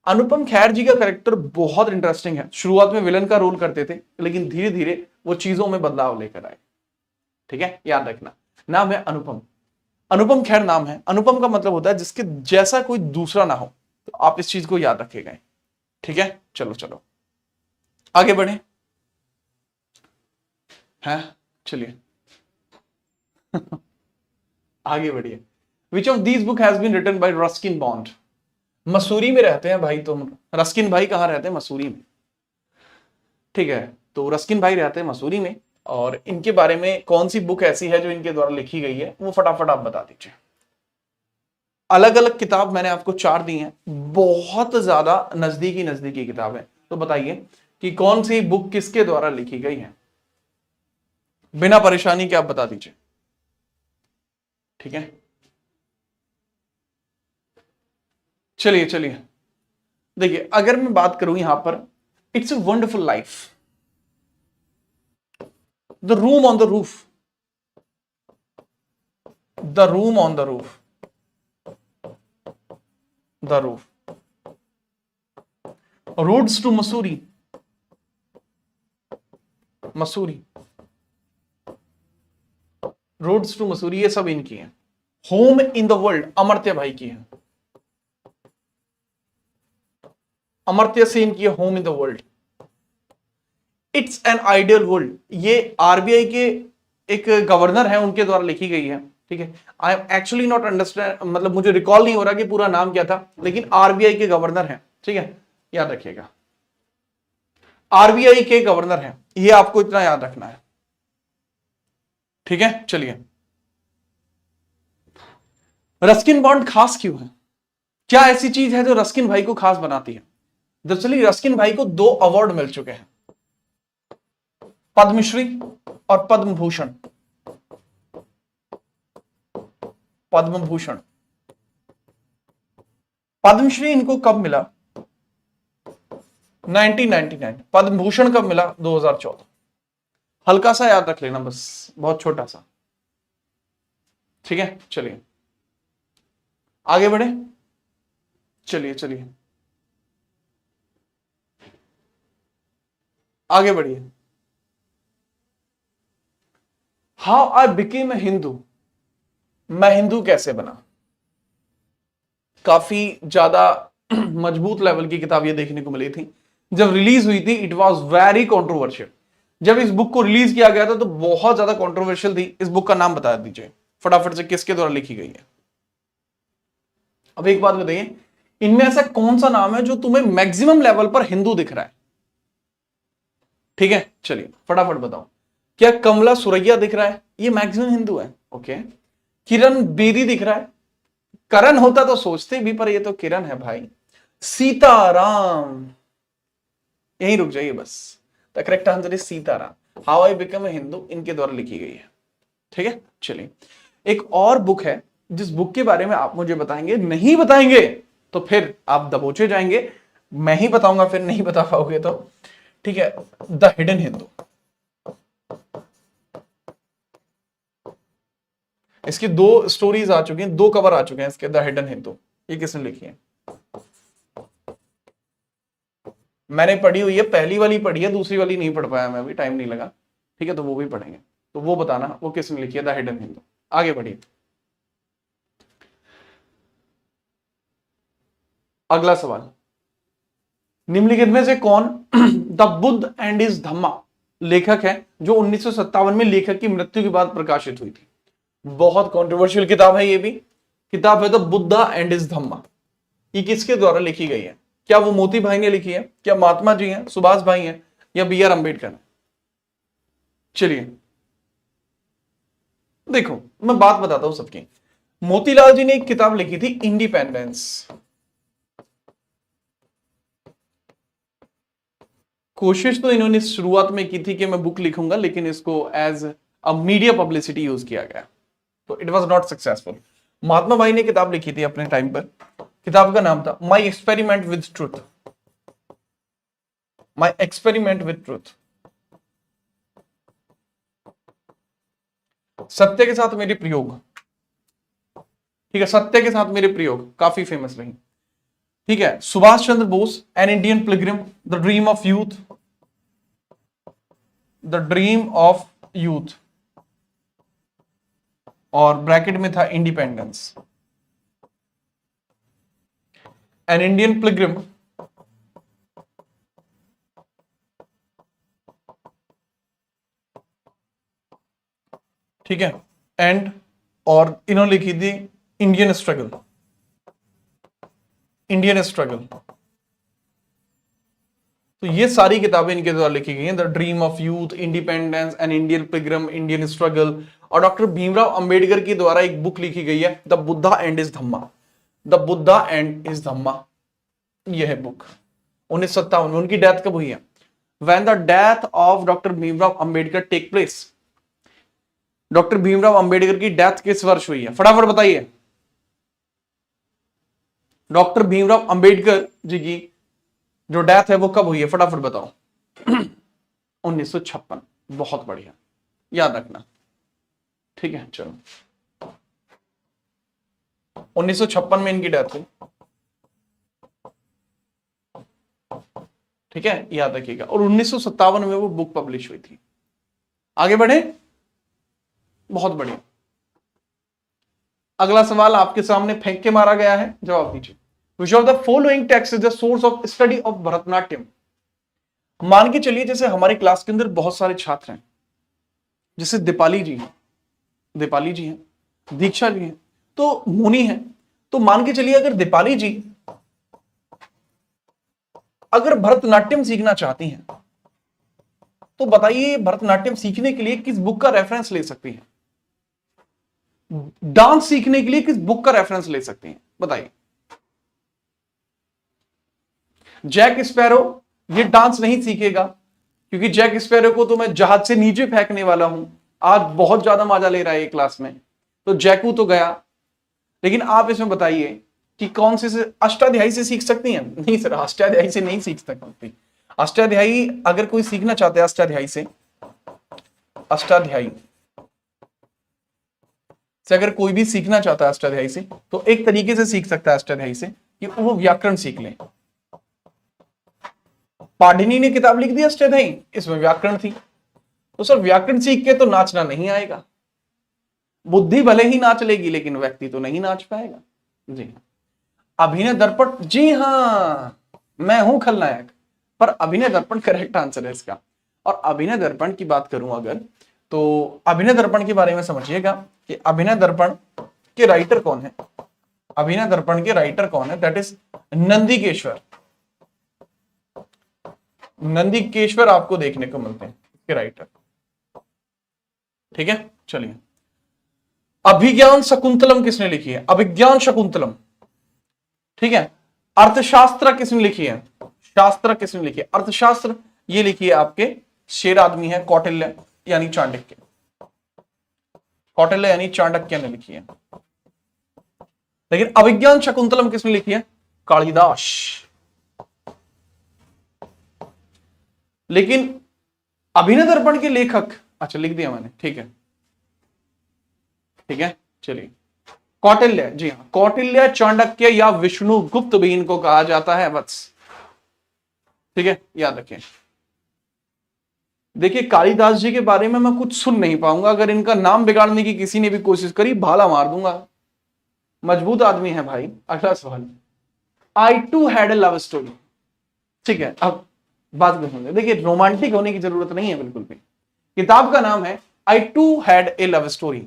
अनुपम खेर जी का कैरेक्टर बहुत इंटरेस्टिंग है। शुरुआत में विलन का रोल करते थे, लेकिन धीरे धीरे वो चीजों में बदलाव लेकर आए। ठीक है, याद रखना, नाम है अनुपम। अनुपम खेर नाम है। अनुपम का मतलब होता है जिसके जैसा कोई दूसरा ना हो। तो आप इस चीज को याद रखिएगा। ठीक है, चलो चलो आगे बढ़े। हैं, चलिए आगे बढ़िए। Which of these book has been written by Ruskin Bond. Mussoorie में रहते हैं भाई तुम। रस्किन भाई कहाँ रहते हैं? मसूरी में। ठीक है, तो रस्किन भाई रहते हैं मसूरी में। और इनके बारे में कौन सी बुक ऐसी है जो इनके द्वारा लिखी गई है, वो फटाफट आप बता दीजिए। अलग अलग किताब मैंने आपको 4 दी हैं, बहुत ज्यादा नजदीकी नजदीकी किताब है। तो बताइए कि कौन सी बुक किसके द्वारा लिखी गई है, बिना परेशानी के आप बता दीजिए। ठीक है, चलिए चलिए। देखिए, अगर मैं बात करूं यहां पर, it's a wonderful life, the room on the roof, the room on the roof, the roof, roads to Mussoorie, Mussoorie, roads to Mussoorie, ये सब इनकी है। Home in the world Amartya भाई की है। अमर्त्य सेन की है home in the world. It's an ideal world, ये आरबीआई के एक गवर्नर है, उनके द्वारा लिखी गई है। ठीक है, I am actually not understand, मतलब मुझे रिकॉल नहीं हो रहा कि पूरा नाम क्या था, लेकिन आरबीआई के गवर्नर है। ठीक है, याद रखिएगा, आरबीआई के गवर्नर है, ये आपको इतना याद रखना है। ठीक है, चलिए। रस्किन बॉन्ड खास क्यों है? क्या ऐसी चीज है जो रस्किन भाई को खास बनाती है? दरअसल रस्किन भाई को 2 अवार्ड मिल चुके हैं, पद्मश्री और पद्म भूषण। पद्म भूषण, पद्मश्री इनको कब मिला? 1999। पद्म भूषण कब मिला? 2014। हल्का सा याद रख लेना बस, बहुत छोटा सा। ठीक है, चलिए आगे बढ़े। चलिए चलिए आगे बढ़िए। How I became a Hindu, मैं हिंदू कैसे बना। काफी ज्यादा मजबूत लेवल की किताब ये देखने को मिली थी। जब रिलीज हुई थी इट वॉज वेरी कॉन्ट्रोवर्शियल। जब इस बुक को रिलीज किया गया था तो बहुत ज्यादा कॉन्ट्रोवर्शियल थी। इस बुक का नाम बता दीजिए फटाफट से, किसके द्वारा लिखी गई है। अब एक बात बताइए, इनमें ऐसा कौन सा नाम है जो तुम्हें मैक्सिमम लेवल पर हिंदू दिख रहा है? ठीक है, चलिए फटाफट बताओ। क्या कमला सुरैया दिख रहा है? ये मैक्सिमम हिंदू है। ओके, किरण बेदी दिख रहा है? करण होता तो सोचते भी, पर ये तो किरण है भाई। सीताराम, यहीं रुक जाइए बस। The correct answer is Sitaram. How I become a Hindu इनके द्वारा लिखी गई है। ठीक है, चलिए। एक और बुक है जिस बुक के बारे में आप मुझे बताएंगे, नहीं बताएंगे तो फिर आप दबोचे जाएंगे। मैं ही बताऊंगा, फिर नहीं बता पाओगे तो। ठीक है, द हिडन हिंदू। इसकी 2 स्टोरीज आ चुकी हैं, 2 कवर आ चुके हैं इसके, द हिडन हिंदू। ये किसने लिखी है? मैंने पढ़ी हुई है, पहली वाली पढ़ी है, दूसरी वाली नहीं पढ़ पाया मैं, अभी टाइम नहीं लगा। ठीक है, तो वो भी पढ़ेंगे। तो वो बताना वो किसने लिखी है, द हिडन हिंदू। आगे बढ़िए। अगला सवाल, निम्नलिखित में से कौन द बुद्ध एंड इज धम्मा, लेखक है जो 1957 में लेखक की मृत्यु के बाद प्रकाशित हुई थी। बहुत कंट्रोवर्शियल किताब है ये भी। किताब है द बुद्धा एंड हिज धम्मा। ये किसके द्वारा लिखी गई है? क्या वो मोती भाई ने लिखी है, क्या महात्मा जी हैं, सुभाष भाई हैं, या बी आर अंबेडकर ने? चलिए देखो, मैं बात बताता हूं सबकी। मोतीलाल जी ने एक किताब लिखी थी इंडिपेंडेंस। कोशिश तो इन्होंने शुरुआत में की थी कि मैं बुक लिखूंगा, लेकिन इसको as a media publicity use किया गया, तो it was not successful. Mahatma भाई ने किताब लिखी थी अपने टाइम पर। किताब का नाम था माई experiment with truth. My experiment with truth, सत्य के साथ मेरे प्रयोग। ठीक है, सत्य के साथ मेरे प्रयोग काफी फेमस रही। ठीक है, Subhash Chandra Bose, an Indian pilgrim, the dream of youth, the dream of youth, और ब्रैकेट में था इंडिपेंडेंस। एन इंडियन पिलग्रिम, ठीक है, एंड और इन्होंने लिखी थी इंडियन स्ट्रगल। इंडियन स्ट्रगल, तो ये सारी किताबें इनके द्वारा लिखी गई हैं। The dream of youth, independence, an Indian pilgrim, Indian struggle. और डॉक्टर भीमराव अंबेडकर के द्वारा एक बुक लिखी गई है the Buddha and his Dhamma. The Buddha and his Dhamma, यह है बुक। 1957 में। उनकी डेथ कब हुई है? When the death of doctor Bhimrao Ambedkar take place. Doctor Bhimrao Ambedkar की डेथ किस वर्ष हुई है? फटाफट बताइए। डॉक्टर भीमराव अंबेडकर जी की जो डेथ है वो कब हुई है? फटाफट बताओ। 1956। बहुत बढ़िया, याद रखना। ठीक है, चलो 1956 में इनकी डेथ हुई। ठीक है, याद रखिएगा। और 1957 में वो बुक पब्लिश हुई थी। आगे बढ़े, बहुत बढ़िया। अगला सवाल आपके सामने फेंक के मारा गया है, जवाब दीजिए। Which of the following text is the source of study of Bharatanatyam? मान के चलिए जैसे हमारे क्लास के अंदर बहुत सारे छात्र हैं, जैसे दीपाली जी हैं, दीक्षा जी हैं, तो मोनी हैं। तो मान के चलिए अगर दीपाली जी अगर भरतनाट्यम सीखना चाहती हैं, तो बताइए भरतनाट्यम सीखने के लिए किस बुक का रेफरेंस ले सकती हैं? डांस सीखने के लिए किस बुक का रेफरेंस ले सकती हैं? बताइए। जैक स्पैरो ये डांस नहीं सीखेगा, क्योंकि जैक स्पैरो को तो मैं जहाज से नीचे फेंकने वाला हूं। आज बहुत ज्यादा मजा ले रहा है ये क्लास में, तो जैकू तो गया। लेकिन आप इसमें बताइए कि कौन से अष्टाध्यायी से सीख सकती हैं? नहीं सर, अष्टाध्यायी से नहीं सीख सकती। अष्टाध्यायी अगर कोई सीखना चाहता है अष्टाध्यायी से अगर कोई भी सीखना चाहता है अष्टाध्यायी से, तो एक तरीके से सीख सकता है अष्टाध्यायी से कि वो व्याकरण सीख ले। पाणिनि ने किताब लिख दी अष्टाध्यायी, इसमें व्याकरण थी। तो सर व्याकरण सीख के तो नाचना नहीं आएगा। बुद्धि भले ही नाच लेगी, लेकिन व्यक्ति तो नहीं नाच पाएगा। जी अभिनय दर्पण, जी हां मैं हूं खलनायक, पर अभिनय दर्पण करेक्ट आंसर है इसका। और अभिनय दर्पण की बात करूं अगर, तो अभिनय दर्पण के बारे में समझिएगा कि अभिनय दर्पण के राइटर कौन है। अभिनय दर्पण के राइटर कौन है? That is Nandikeshwar. नंदिकेश्वर आपको देखने को मिलते हैं इसके राइटर। ठीक है, चलिए। अभिज्ञान शकुंतलम किसने लिखी है? अभिज्ञान शकुंतलम। ठीक है। अर्थशास्त्र किसने लिखी है? शास्त्र किसने लिखी है? अर्थशास्त्र ये लिखी है आपके शेर आदमी है कौटिल्य यानी चाणक्य। कौटिल्य यानी चाणक्य ने लिखी है। लेकिन अभिज्ञान शकुंतलम किसने लिखी है? कालिदास। लेकिन अभिनय दर्पण के लेखक, अच्छा लिख दिया मैंने, ठीक है चलिए। कौटिल्य, जी हाँ, कौटिल्य, चाणक्य या विष्णुगुप्त भी इनको कहा जाता है वत्स। ठीक है, याद रखें। देखिए कालिदास जी के बारे में मैं कुछ सुन नहीं पाऊंगा, अगर इनका नाम बिगाड़ने की किसी ने भी कोशिश करी भाला मार दूंगा। मजबूत आदमी है भाई। अगला सवाल, I too had a love story. ठीक है, अब बात को समझे। देखिए रोमांटिक होने की जरूरत नहीं है बिल्कुल भी। किताब का नाम है I too had a love story.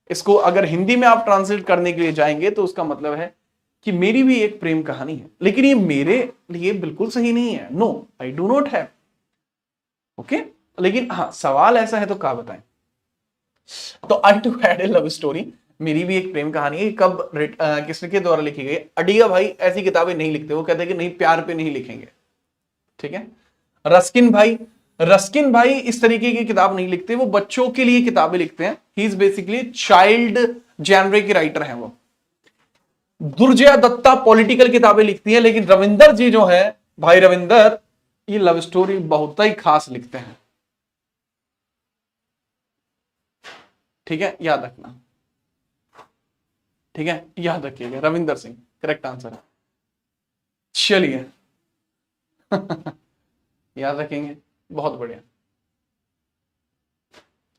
इसको अगर हिंदी में आप ट्रांसलेट करने के लिए जाएंगे तो उसका मतलब है कि मेरी भी एक प्रेम कहानी है, लेकिन ये मेरे लिए बिल्कुल सही नहीं है। No, I do not have. Okay, लेकिन हाँ सवाल ऐसा है तो क्या बताएं। तो I too had a love story मेरी भी एक प्रेम कहानी है। कब किसके द्वारा लिखी गई? अडिगा भाई ऐसी किताबें नहीं लिखते, वो कहते हैं कि नहीं प्यार पे नहीं लिखेंगे। ठीक है। रस्किन भाई इस तरीके की किताब नहीं लिखते, वो बच्चों के लिए किताबें लिखते हैं। ही इज बेसिकली चाइल्ड जैनरे की राइटर हैं वो। दुर्जया दत्ता पॉलिटिकल किताबें लिखती है, लेकिन रविंदर जी जो है, भाई रविंदर, ये लव स्टोरी बहुत ही खास लिखते हैं। ठीक है, याद रखना। ठीक है, याद रखिएगा, रविंदर सिंह करेक्ट आंसर है। चलिए याद रखेंगे, बहुत बढ़िया।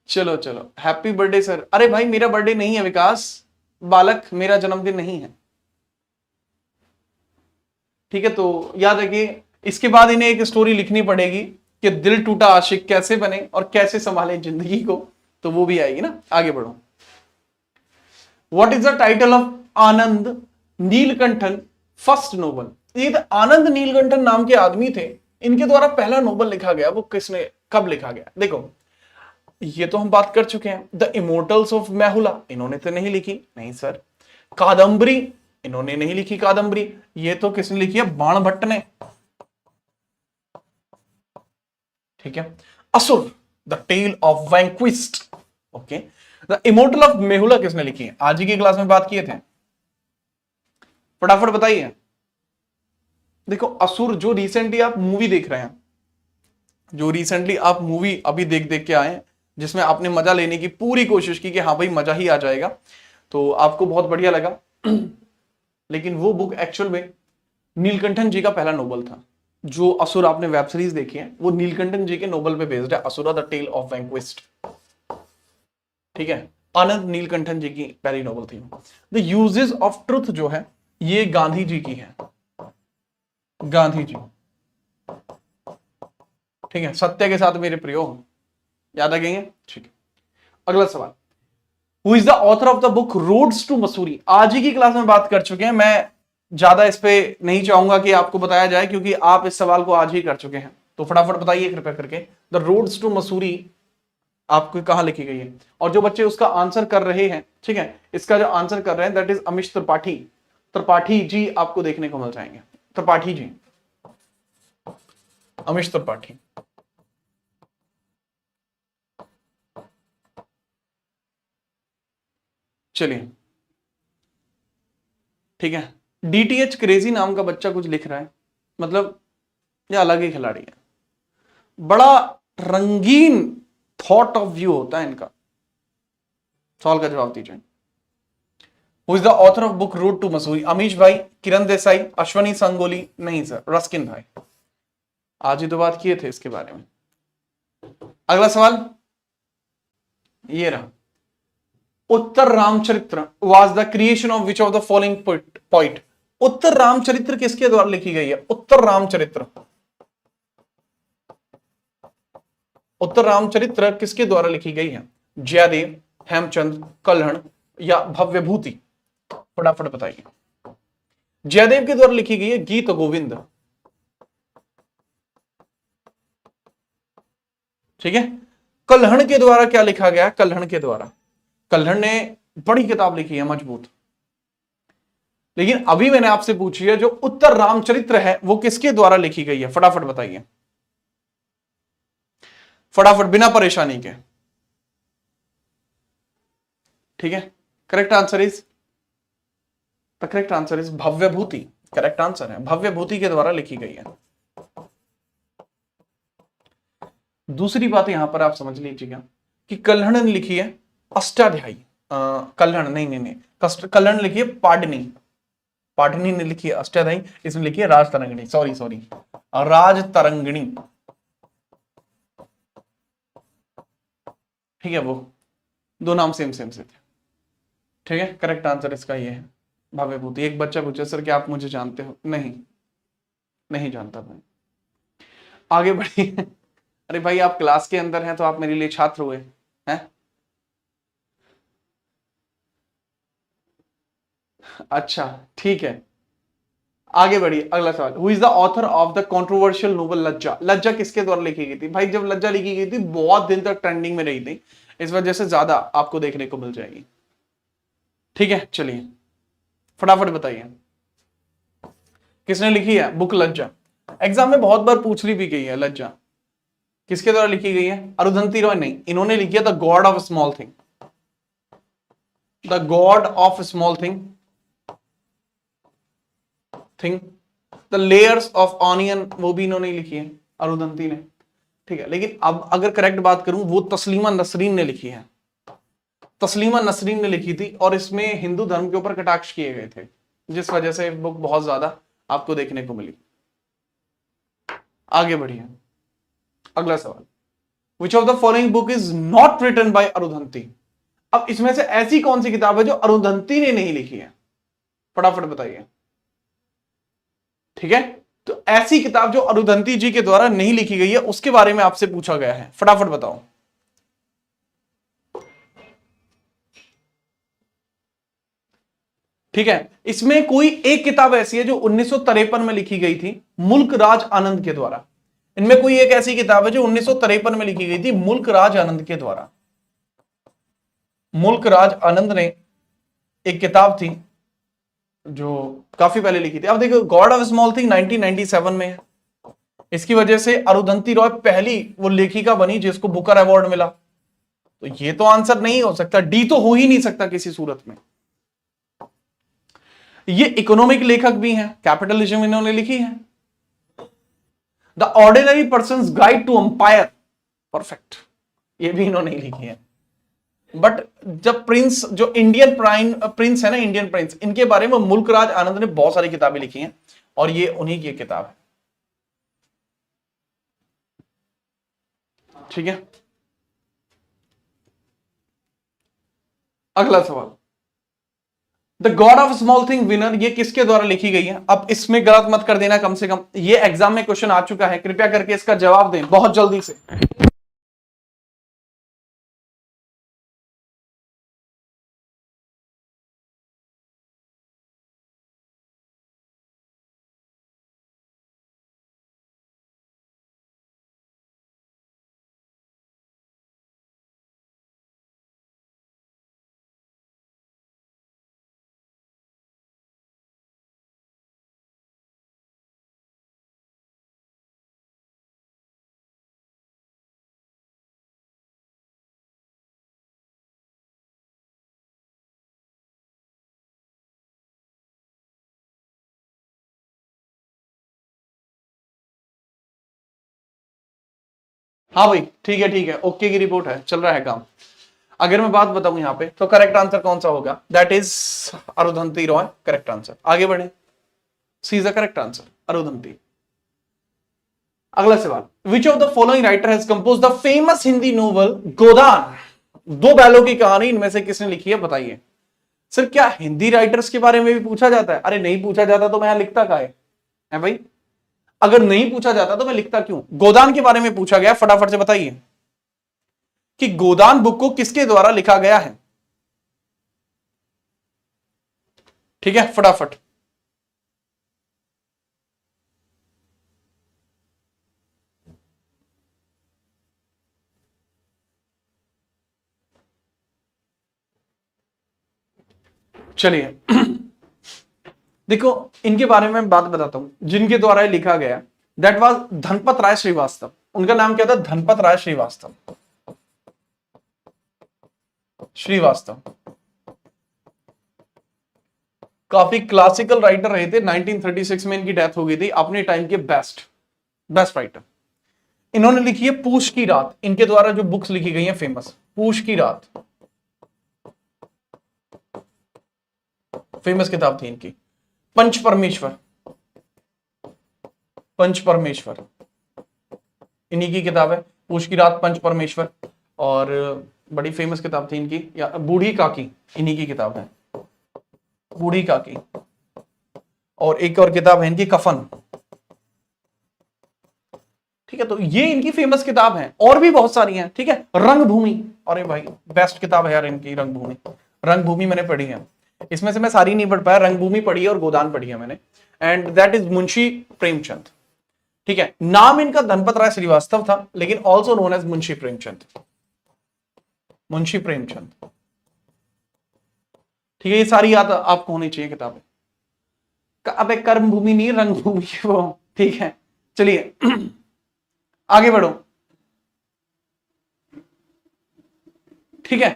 चलो चलो, हैप्पी बर्थडे सर। अरे भाई मेरा बर्थडे नहीं है विकास बालक, मेरा जन्मदिन नहीं है। ठीक है, तो याद रखिए इसके बाद इन्हें एक स्टोरी लिखनी पड़ेगी कि दिल टूटा आशिक कैसे बने और कैसे संभाले जिंदगी को, तो वो भी आएगी ना। आगे बढ़ो। What is the title of Anand Neelakantan first novel? ये आनंद नीलकंठन नाम के आदमी थे, इनके द्वारा पहला नोबल लिखा गया, वो किसने, कब लिखा गया? देखो ये तो हम बात कर चुके हैं। द इमोर्टल्स ऑफ मेहुला इन्होंने तो नहीं लिखी, नहीं सर। कादम्बरी इन्होंने नहीं लिखी, कादम्बरी ये तो किसने लिखी है? बाण भट्ट ने। ठीक है। Asura the tale of vanquished. Okay. The immortal of Meluha किसने लिखी है? आज ही की क्लास में बात किए थे, फटाफट बताइए। देखो असुर जो रिसेंटली आप मूवी देख रहे हैं, जो रिसेंटली आप मूवी अभी देख देख के आए, जिसमें आपने मजा लेने की पूरी कोशिश की कि हाँ भाई मजा ही आ जाएगा, तो आपको बहुत बढ़िया लगा। लेकिन वो बुक एक्चुअल में नीलकंठन जी का पहला नोबल था। जो असुर आपने वेब सीरीज देखी है वो नीलकंठन जी के नोबल पे बेस्ड है, Asura the tale of vanquished. ठीक है, आनंद नीलकंठन जी की पहली नोबल थी। द यूजेस ऑफ ट्रुथ जो है ये गांधी जी की है, गांधी जी। ठीक है, सत्य के साथ मेरे प्रियो, याद रखेंगे। ठीक है, अगला सवाल। Who is the author of the book roads to Mussoorie? आज ही की क्लास में बात कर चुके हैं, मैं ज्यादा इस पे नहीं चाहूंगा कि आपको बताया जाए, क्योंकि आप इस सवाल को आज ही कर चुके हैं। तो फटाफट बताइए कृपया करके, द रोड्स टू मसूरी आपको कहां लिखी गई है? और जो बच्चे उसका आंसर कर रहे हैं, ठीक है, इसका जो आंसर कर रहे हैं दैट इज अमिश त्रिपाठी। त्रिपाठी जी आपको देखने को मिल जाएंगे, त्रिपाठी जी, अमिश त्रिपाठी। चलिए ठीक है। डीटीएच क्रेजी नाम का बच्चा कुछ लिख रहा है, मतलब ये अलग ही खिलाड़ी है, बड़ा रंगीन थॉट ऑफ व्यू होता है इनका। सवाल का जवाब दीजिए। Who is the author of book road to Mussoorie? Amish भाई, किरण देसाई, अश्वनी संगोली? नहीं सर, रस्किन भाई। आज ही तो बात किए थे इसके बारे में। अगला सवाल ये रहा। Uttar Ramcharitra was the creation of which of the following poet? Uttar Ramcharitra किसके द्वारा लिखी गई है? उत्तर रामचरित्र, उत्तर रामचरित्र किसके द्वारा लिखी गई है? जयदेव, हेमचंद, कल्हण या भव्यभूति? फटाफट बताइए। जयदेव के द्वारा लिखी गई है गीत गोविंद। ठीक है। कल्हण के द्वारा क्या लिखा गया? कल्हण के द्वारा, कल्हण ने बड़ी किताब लिखी है मजबूत। लेकिन अभी मैंने आपसे पूछी है जो उत्तर रामचरित्र है वो किसके द्वारा लिखी गई है? फटाफट बताइए, फटाफट, बिना परेशानी के। ठीक है, correct answer is, the correct answer is Bhavabhuti. Correct answer है, भव्यभूति के द्वारा लिखी गई है। दूसरी बात यहां पर आप समझ लीजिएगा कि कल्हण ने लिखी है अष्टाध्यायी, कल्हण नहीं, कल्हण लिखी है पाडनी, पाटनी ने लिखी है अष्टाध्यायी, इसमें लिखी है राज तरंगिणी, सॉरी राज तरंगिणी। ठीक है, वो दो नाम सेम से थे। ठीक है, करेक्ट आंसर इसका ये है भव्यभूति। एक बच्चा पूछे सर क्या आप मुझे जानते हो? नहीं, नहीं जानता भाई। आगे बढ़िए। अरे भाई आप क्लास के अंदर हैं तो आप मेरे लिए छात्र हुए हैं। अच्छा ठीक है, आगे बढ़िए। अगला सवाल, who is the author of the controversial novel लज्जा? लज्जा किसके द्वारा लिखी गई थी? भाई जब लज्जा लिखी गई थी बहुत दिन तक ट्रेंडिंग में रही थी, इस वजह से ज्यादा आपको देखने को मिल जाएगी। ठीक है चलिए फटाफट बताइए किसने लिखी है बुक लज्जा? एग्जाम में बहुत बार पूछ ली भी गई है लज्जा किसके द्वारा लिखी गई है? अरुंधति रॉय नहीं, इन्होंने लिखी है the God of small thing. The God of small thing. The layers of onion वो भी इन्होंने लिखी है, अरुंधति ने। ठीक है, लेकिन अब अगर करेक्ट बात करूं वो तस्लीमा नसरीन ने लिखी है। तस्लीमा नसरीन ने लिखी थी और इसमें हिंदू धर्म के ऊपर कटाक्ष किए गए थे, जिस वजह से बुक बहुत ज्यादा आपको देखने को मिली। आगे बढ़िए, अगला सवाल, which of the following book is not written by Arundhati? अब इसमें से ऐसी कौन सी किताब है जो अरुंधति ने नहीं लिखी है? फटाफट बताइए। ठीक है, तो ऐसी किताब जो अरुंधति जी के द्वारा नहीं लिखी गई है उसके बारे में आपसे पूछा गया है, फटाफट बताओ। ठीक है, इसमें कोई एक किताब ऐसी है जो 1953 में लिखी गई थी मुल्क राज आनंद के द्वारा। इनमें कोई एक ऐसी किताब है जो 1953 में लिखी गई थी मुल्क राज आनंद के द्वारा। मुल्क राज आनंद ने एक किताब थी जो काफी पहले लिखी थी। अब देखो गॉड ऑफ स्मॉल थिंग 1997 में है, इसकी वजह से अरुंधति रॉय पहली वो लेखिका बनी जिसको बुकर अवार्ड मिला। तो ये तो आंसर नहीं हो सकता, डी तो हो ही नहीं सकता किसी सूरत में। ये इकोनॉमिक लेखक भी हैं, कैपिटलिज्म इन्होंने लिखी है। The ordinary person guide to empire, perfect, ये भी इन्होंने लिखी है। बट जब प्रिंस, जो इंडियन प्रिंस है ना, इंडियन प्रिंस, इनके बारे में मुल्क राज आनंद ने बहुत सारी किताबें लिखी हैं और ये उन्हीं की किताब है। ठीक है, अगला सवाल, the God of small thing winner ये किसके द्वारा लिखी गई है? अब इसमें गलत मत कर देना, कम से कम ये एग्जाम में क्वेश्चन आ चुका है, कृपया करके इसका जवाब दें बहुत जल्दी से। हाँ भाई ठीक है, ओके की रिपोर्ट है, चल रहा है काम। अगर मैं बात बताऊं यहां पे तो करेक्ट आंसर कौन सा होगा? That is Arundhati Roy, correct answer. आगे बढ़े, C is the correct answer, Arundhati. अगला सवाल, which of the following writer has compose the famous Hindi novel Godan? दो बैलों की कहानी, इनमें से किसने लिखी है बताइए। सर क्या हिंदी राइटर्स के बारे में भी पूछा जाता है? अरे नहीं पूछा जाता तो मैं यहां लिखता क्या है भाई? अगर नहीं पूछा जाता तो मैं लिखता क्यों? गोदान के बारे में पूछा गया, फटाफट से बताइए कि गोदान बुक को किसके द्वारा लिखा गया है। ठीक है, फटाफट। चलिए देखो इनके बारे में बात बताता हूं जिनके द्वारा लिखा गया, दैट वाज धनपत राय श्रीवास्तव। उनका नाम क्या था? धनपत राय श्रीवास्तव। श्रीवास्तव काफी क्लासिकल राइटर रहे थे, 1936 में इनकी डेथ हो गई थी, अपने टाइम के बेस्ट राइटर। इन्होंने लिखी है पूष की रात, इनके द्वारा जो बुक्स लिखी गई हैं फेमस, पूष की रात फेमस किताब थी इनकी। पंच परमेश्वर इन्हीं की किताब है पूष की रात, पंच परमेश्वर। और बड़ी फेमस किताब थी इनकी, या बूढ़ी काकी, इन्हीं की किताब है बूढ़ी काकी। और एक और किताब है इनकी कफन। ठीक है, तो ये इनकी फेमस किताब है, और भी बहुत सारी हैं। ठीक है, रंगभूमि, अरे भाई बेस्ट किताब है यार इनकी रंगभूमि। रंगभूमि मैंने पढ़ी है, इसमें से मैं सारी नहीं पढ़ पाया, रंगभूमि पढ़ी है और गोदान पढ़ी है मैंने, and that is Munshi Premchand. ठीक है, नाम इनका धनपत राय श्रीवास्तव था, लेकिन also known as Munshi Premchand, Munshi Premchand. ठीक है, ये सारी याद आपको होनी चाहिए किताबें। अब एक कर्म भूमि नहीं, रंगभूमि वो। ठीक है, चलिए आगे बढ़ो। ठीक है,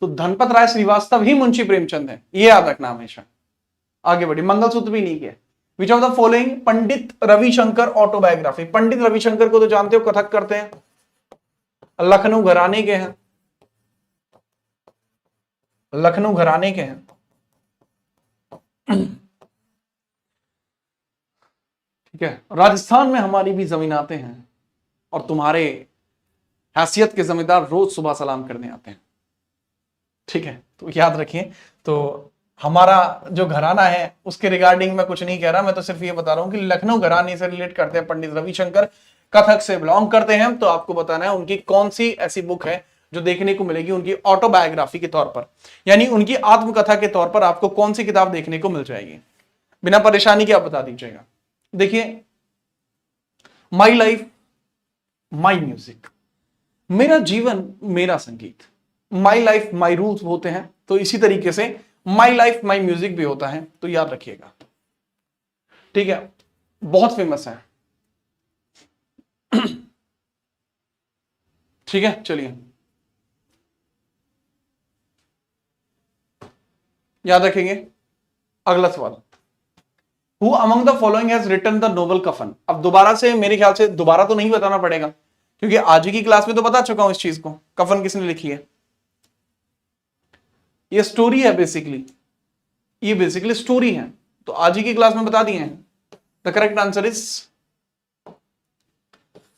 तो धनपत राय श्रीवास्तव ही मुंशी प्रेमचंद है, ये याद रखना हमेशा। आगे बढ़िए, मंगलसूत्र भी नहीं किया। Which of the following Pandit Ravishankar autobiography. Pandit Ravishankar को तो जानते हो, कथक करते हैं, लखनऊ घराने के हैं, लखनऊ घराने के हैं। ठीक है, राजस्थान में हमारी भी जमीनाते हैं, और तुम्हारे हैसियत के जमींदार रोज सुबह सलाम करने आते हैं। ठीक है, तो याद रखिए। तो हमारा जो घराना है उसके रिगार्डिंग मैं कुछ नहीं कह रहा, मैं तो सिर्फ ये बता रहा हूं कि लखनऊ घराने से रिलेट करते हैं पंडित रविशंकर, कथक से बिलोंग करते हैं। तो आपको बताना है उनकी कौन सी ऐसी बुक है जो देखने को मिलेगी उनकी ऑटोबायोग्राफी के तौर पर, यानी उनकी आत्मकथा के तौर पर आपको कौन सी किताब देखने को मिल जाएगी। बिना परेशानी के आप बता दीजिएगा। देखिए, माई लाइफ माई म्यूजिक, मेरा जीवन मेरा संगीत, माई लाइफ माई रूल्स होते हैं, तो इसी तरीके से माई लाइफ माई म्यूजिक भी होता है, तो याद रखिएगा। ठीक है, बहुत फेमस है। ठीक है, चलिए याद रखेंगे। अगला सवाल, who among the following has written the novel Kafan. अब दोबारा से, मेरे ख्याल से दोबारा तो नहीं बताना पड़ेगा, क्योंकि आज की क्लास में तो बता चुका हूं इस चीज को, कफन किसने लिखी है। ये स्टोरी है बेसिकली, ये बेसिकली स्टोरी है, तो आज ही की क्लास में बता दिए हैं। द करेक्ट आंसर इज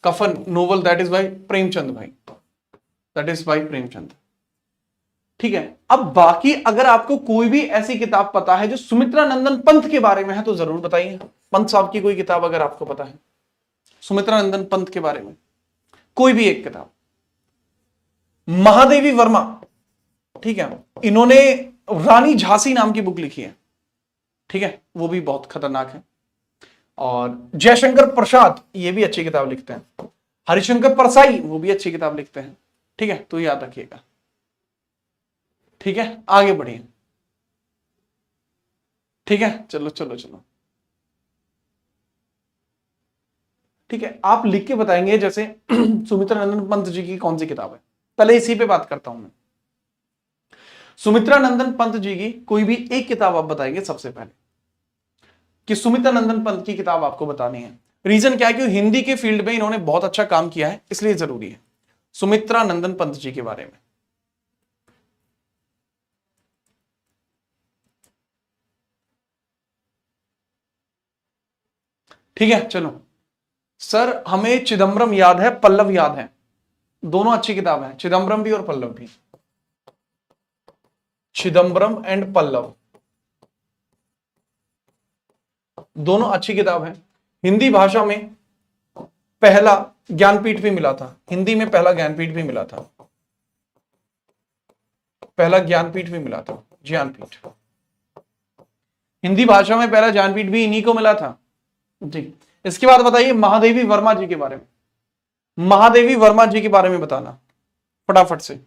कफन novel, that is by Premchand भाई, दैट इज बाय प्रेमचंद। ठीक है, अब बाकी अगर आपको कोई भी ऐसी किताब पता है जो सुमित्रा नंदन पंत के बारे में है तो जरूर बताइए। पंत साहब की कोई किताब अगर आपको पता है सुमित्रा नंदन पंत के बारे में, कोई भी एक किताब। महादेवी वर्मा, ठीक है, इन्होंने रानी झांसी नाम की बुक लिखी है। ठीक है, वो भी बहुत खतरनाक है। और जयशंकर प्रसाद, ये भी अच्छी किताब लिखते हैं। हरिशंकर परसाई, वो भी अच्छी किताब लिखते हैं। ठीक है, तो याद रखिएगा। ठीक है, आगे बढ़िए। ठीक है, चलो चलो चलो। ठीक है, आप लिख के बताएंगे, जैसे सुमित्रा नंदन पंत जी की कौन सी किताब है। पहले इसी पे बात करता हूं मैं। सुमित्रा नंदन पंत जी की कोई भी एक किताब आप बताएंगे सबसे पहले, कि सुमित्रा नंदन पंत की किताब आपको बतानी है। रीजन क्या है कि हिंदी के फील्ड में इन्होंने बहुत अच्छा काम किया है, इसलिए जरूरी है सुमित्रा नंदन पंत जी के बारे में। ठीक है, चलो सर, हमें चिदम्बरम याद है, पल्लव याद है, दोनों अच्छी किताब है, चिदम्बरम भी और पल्लव भी। चिदम्बरम एंड पल्लव दोनों अच्छी किताब है। हिंदी भाषा में पहला ज्ञानपीठ भी मिला था, हिंदी में पहला ज्ञानपीठ भी मिला था, पहला ज्ञानपीठ भी मिला था, ज्ञानपीठ। हिंदी भाषा में पहला ज्ञानपीठ भी इन्हीं को मिला था जी। इसके बाद बताइए महादेवी वर्मा जी के बारे में, महादेवी वर्मा जी के बारे में बताना फटाफट से।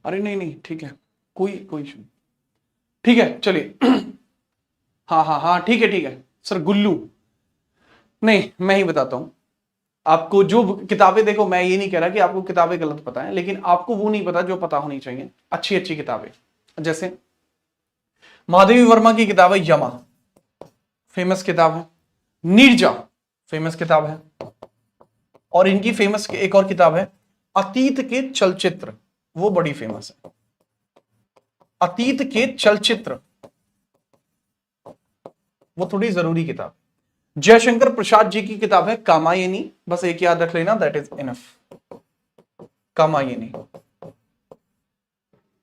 अरे नहीं नहीं, ठीक है, कोई कोई इशू, ठीक है, चलिए। हाँ हाँ हाँ, ठीक है ठीक है सर। गुल्लू, नहीं, मैं ही बताता हूं आपको। जो किताबें, देखो मैं ये नहीं कह रहा कि आपको किताबें गलत पता है, लेकिन आपको वो नहीं पता जो पता होनी चाहिए, अच्छी अच्छी किताबें। जैसे महादेवी वर्मा की किताब है यमा, फेमस किताब है। नीरजा फेमस किताब है। और इनकी फेमस एक और किताब है अतीत के चलचित्र, वो बड़ी फेमस है। अतीत के चलचित्र वो थोड़ी जरूरी किताब। जयशंकर प्रसाद जी की किताब है कामायनी, बस एक याद रख लेना, दैट इज इनफ। कामायनी,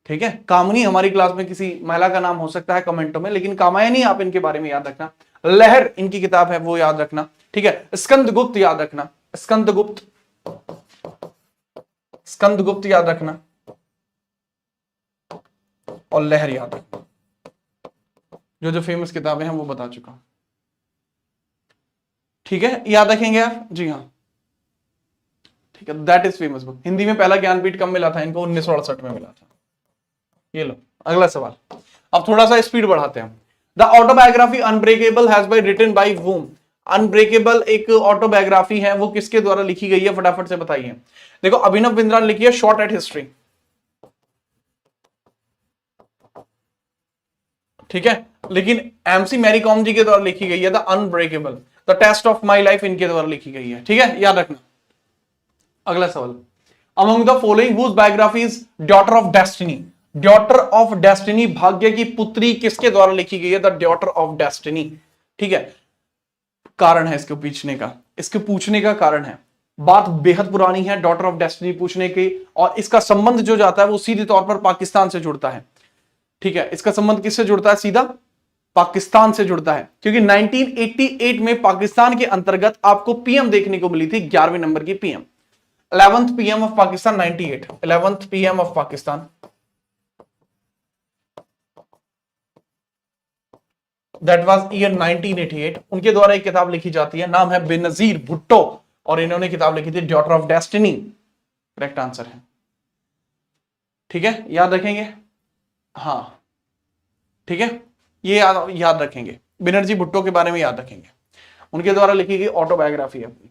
ठीक है। कामनी हमारी क्लास में किसी महिला का नाम हो सकता है कमेंटों में, लेकिन कामायनी आप इनके बारे में याद रखना। लहर इनकी किताब है, वो याद रखना, ठीक है। स्कंदगुप्त याद रखना, स्कंदगुप्त, स्कंदगुप्त याद रखना, और लहर याद रखना। जो जो फेमस किताबें हैं वो बता चुका, ठीक है, याद रखेंगे आप? जी हाँ, ठीक है, that is famous book. Hindi में पहला ज्ञानपीठ कब मिला था इनको? 1968 में मिला था। ये लो अगला सवाल। अब थोड़ा सा स्पीड बढ़ाते हैं। The autobiography unbreakable has been written by whom? Unbreakable एक ऑटोबायोग्राफी है, वो किसके द्वारा लिखी गई है? फटाफट से बताइए। देखो अभिनव बिंद्रा ने लिखी है शॉर्ट एट हिस्ट्री, ठीक है। लेकिन एमसी मैरी कॉम जी के द्वारा लिखी गई है the unbreakable, the test of my life इनके द्वारा लिखी गई है, ठीक है, याद रखना। अगला सवाल। Among the following whose biography is daughter of destiny? Daughter of destiny, भाग्य की पुत्री, किसके द्वारा लिखी गई है? द डॉटर ऑफ डेस्टिनी, ठीक है। कारण है इसके पूछने का, इसके पूछने का कारण है, बात बेहद पुरानी है डॉटर ऑफ डेस्टिनी पूछने की, और इसका संबंध जो जाता है वो सीधे तौर पर पाकिस्तान से जुड़ता है, ठीक है। इसका संबंध किससे जुड़ता है? सीधा पाकिस्तान से जुड़ता है, क्योंकि 1988 में पाकिस्तान के अंतर्गत आपको पीएम देखने को मिली थी, 11वें नंबर की PM, 11th PM of Pakistan 98, 11th PM of Pakistan, that was year 1988। उनके द्वारा एक किताब लिखी जाती है, नाम है बेनजीर भुट्टो, और इन्होंने किताब लिखी थी daughter of destiny, correct answer है, ठीक है, याद रखेंगे। हाँ, ठीक है, ये याद रखेंगे, बेनजीर भुट्टो के बारे में याद रखेंगे। उनके द्वारा लिखी गई ऑटोबायोग्राफी है अपनी।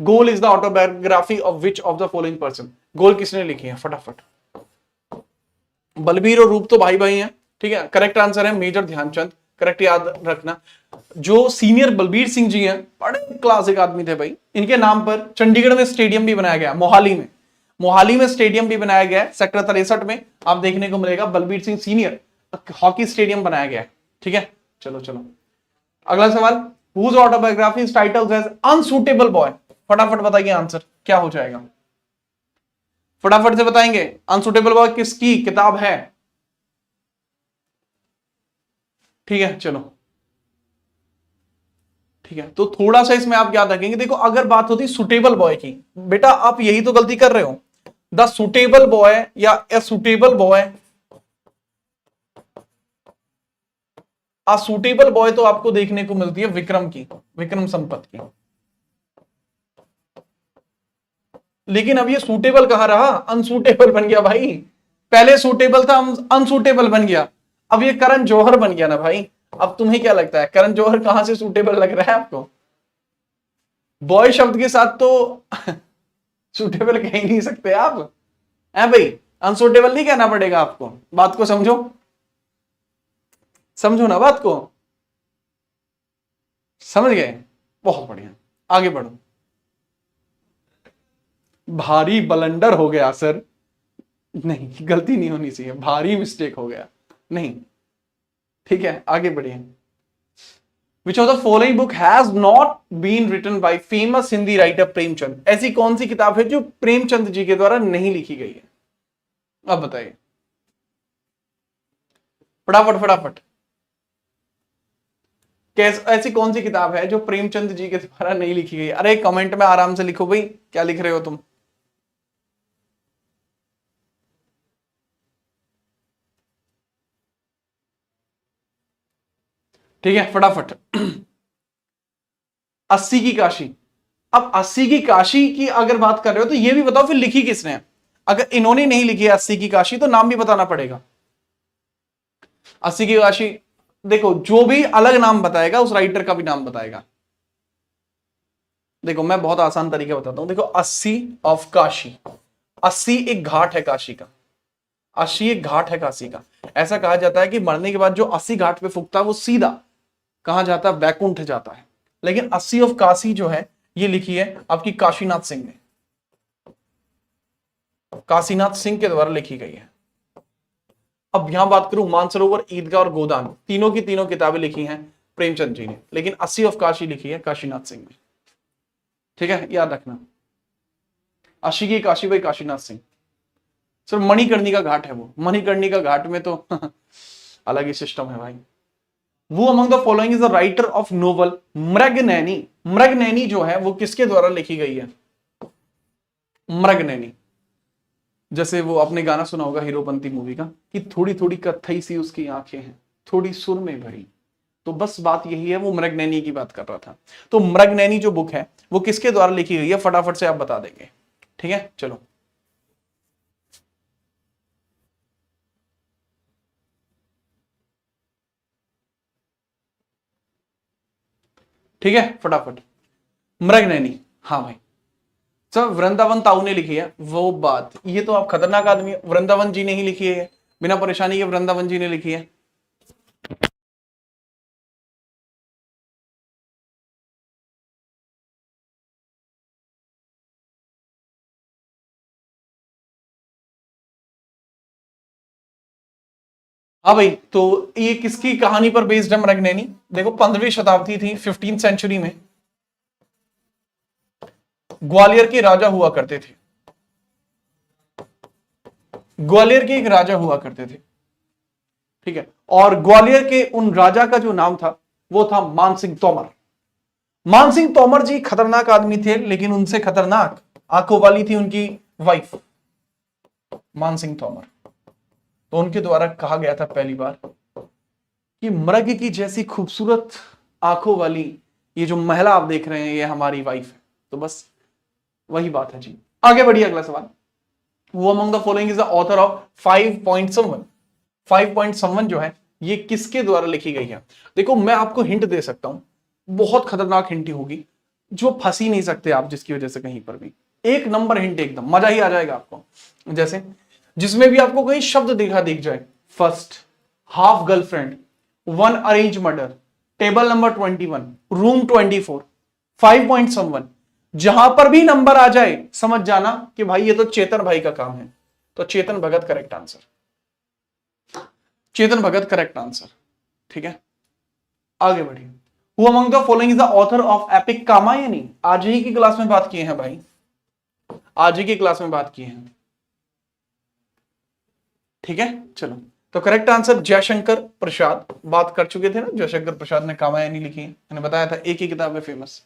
Goal is the autobiography of which of the following person? Goal किसने लिखी है? फटाफट। बलबीर और रूप तो भाई भाई हैं, ठीक है, करेक्ट आंसर है मेजर ध्यानचंद, करेक्ट याद रखना। जो सीनियर बलबीर सिंह जी हैं, बड़े क्लासिक आदमी थे भाई, इनके नाम पर चंडीगढ़ में स्टेडियम भी बनाया गया, मोहाली में स्टेडियम भी बनाया गया है, सेक्टर 63 में आप देखने को मिलेगा Balbir Singh senior hockey stadium बनाया गया है, ठीक है। चलो चलो अगला सवाल। Whose autobiography is titled as unsuitable boy? फटाफट बताइए आंसर क्या हो जाएगा, फटाफट से बताएंगे। अनसूटेबल बॉय किसकी किताब है? ठीक है, चलो ठीक है, तो थोड़ा सा इसमें आप याद रखेंगे। देखो अगर बात होती सुटेबल बॉय की, बेटा आप यही तो गलती कर रहे हो। द सुटेबल बॉय या a suitable boy, suitable boy तो आपको देखने को मिलती है विक्रम की, विक्रम संपत की। लेकिन अब ये सूटेबल कहां रहा? अनसूटेबल बन गया भाई। पहले सूटेबल था, अनसूटेबल बन गया, अब ये करण जौहर बन गया ना भाई। अब तुम्हें क्या लगता है करण जौहर कहां से सूटेबल लग रहा है आपको? बॉय शब्द के साथ तो सूटेबल कह ही नहीं सकते आप, है भाई। अनसूटेबल नहीं कहना पड़ेगा आपको, बात को समझो, समझो ना बात को, समझ गए? बहुत बढ़िया, आगे बढ़ो। भारी बलंडर हो गया सर, नहीं गलती नहीं होनी चाहिए, भारी मिस्टेक हो गया, नहीं, ठीक है, आगे बढ़िए। Which of the following book has not been written by famous Hindi writer Premchand? ऐसी कौन सी किताब है जो प्रेमचंद जी के द्वारा नहीं लिखी गई है? अब बताइए फटाफट फटाफट। ऐसी कौन सी किताब है जो प्रेमचंद जी के द्वारा नहीं लिखी गई? अरे कमेंट में आराम से लिखो भाई, क्या लिख रहे हो तुम? ठीक है, फटाफट। 80 की काशी। अब 80 की काशी की अगर बात कर रहे हो तो ये भी बताओ फिर लिखी किसने है? अगर इन्होंने नहीं लिखी है 80 की काशी तो नाम भी बताना पड़ेगा। 80 की काशी, देखो जो भी अलग नाम बताएगा उस राइटर का भी नाम बताएगा। देखो मैं बहुत आसान तरीके बताता हूं। देखो 80 ऑफ काशी, 80 एक घाट है काशी का, 80 एक घाट है काशी का। ऐसा कहा जाता है कि मरने के बाद जो 80 घाट पे फूकता है वो सीधा कहां जाता है, वैकुंठ जाता है। लेकिन 80 ऑफ काशी जो है ये लिखी है आपकी काशीनाथ सिंह ने, काशीनाथ सिंह के द्वारा लिखी गई है। अब यहां बात करूं मानसरोवर, ईदगाह और गोदान, तीनों की तीनों किताबें लिखी हैं प्रेमचंद जी ने, लेकिन 80 ऑफ काशी लिखी है काशीनाथ सिंह ने। ठीक है, याद रखना, 80 की काशी भाई काशीनाथ सिंह। सर मणिकर्णिका घाट है वो, मणिकर्णिका घाट में तो अलग ही सिस्टम है भाई। वो among the following is the writer of novel Mrignayani. Mrignayani जो है वो किसके द्वारा लिखी गई है, मृगनयनी। जैसे वो आपने गाना सुना होगा हीरोपंती मूवी का कि थोड़ी थोड़ी कत्थई सी उसकी आंखें हैं, थोड़ी सुर में भरी। तो बस बात यही है, वो मृगनयनी की बात कर रहा था। तो मृगनयनी जो बुक है वो किसके द्वारा लिखी गई है, फटाफट से आप बता देंगे। ठीक है, चलो ठीक है फटाफट। मृगनयनी, हाँ भाई। सर वृंदावन ताऊ ने लिखी है, वो बात, ये तो आप खतरनाक आदमी है, वृंदावन जी ने ही लिखी है, बिना परेशानी के वृंदावन जी ने लिखी है। हाँ भाई, तो ये किसकी कहानी पर बेस्ड है मृगनयनी? देखो 15वीं शताब्दी थी, 15th सेंचुरी में ग्वालियर के राजा हुआ करते थे, ग्वालियर के एक राजा हुआ करते थे। ठीक है, और ग्वालियर के उन राजा का जो नाम था वो था मानसिंह तोमर। मानसिंह तोमर जी खतरनाक आदमी थे, लेकिन उनसे खतरनाक आंखों वाली थी उनकी वाइफ मानसिंह तोमर। तो उनके द्वारा कहा गया था पहली बार कि मृग की जैसी खूबसूरत आंखों वाली ये जो महिला आप देख रहे हैं ये हमारी वाइफ है। तो बस वही बात है जी। आगे बढ़िए, अगला सवाल। वो among the following is the author of 5.7। 5.7 जो है ये किसके द्वारा लिखी गई है? देखो मैं आपको हिंट दे सकता हूं, बहुत खतरनाक हिंट होगी जो फंस ही नहीं सकते आप जिसकी वजह से कहीं पर भी। एक नंबर हिंट, एकदम मजा ही आ जाएगा आपको। जैसे जिसमें भी आपको कहीं शब्द दिख जाए, first, half girlfriend, one arrange murder, table number 21, room 24, 5.7, जहां पर भी नंबर आ जाए समझ जाना कि भाई ये तो चेतन भाई का काम है। तो Chetan Bhagat correct answer, Chetan Bhagat correct answer. ठीक है, आगे बढ़िए। Who among the following is the author of epic Kamayani? आज ही की क्लास में बात किए हैं भाई, आज ही की क्लास में बात किए हैं। ठीक है, चलो तो करेक्ट आंसर जयशंकर प्रसाद। बात कर चुके थे ना, जयशंकर प्रसाद ने कामायनी लिखी है, मैंने बताया था, एक ही किताब है फेमस।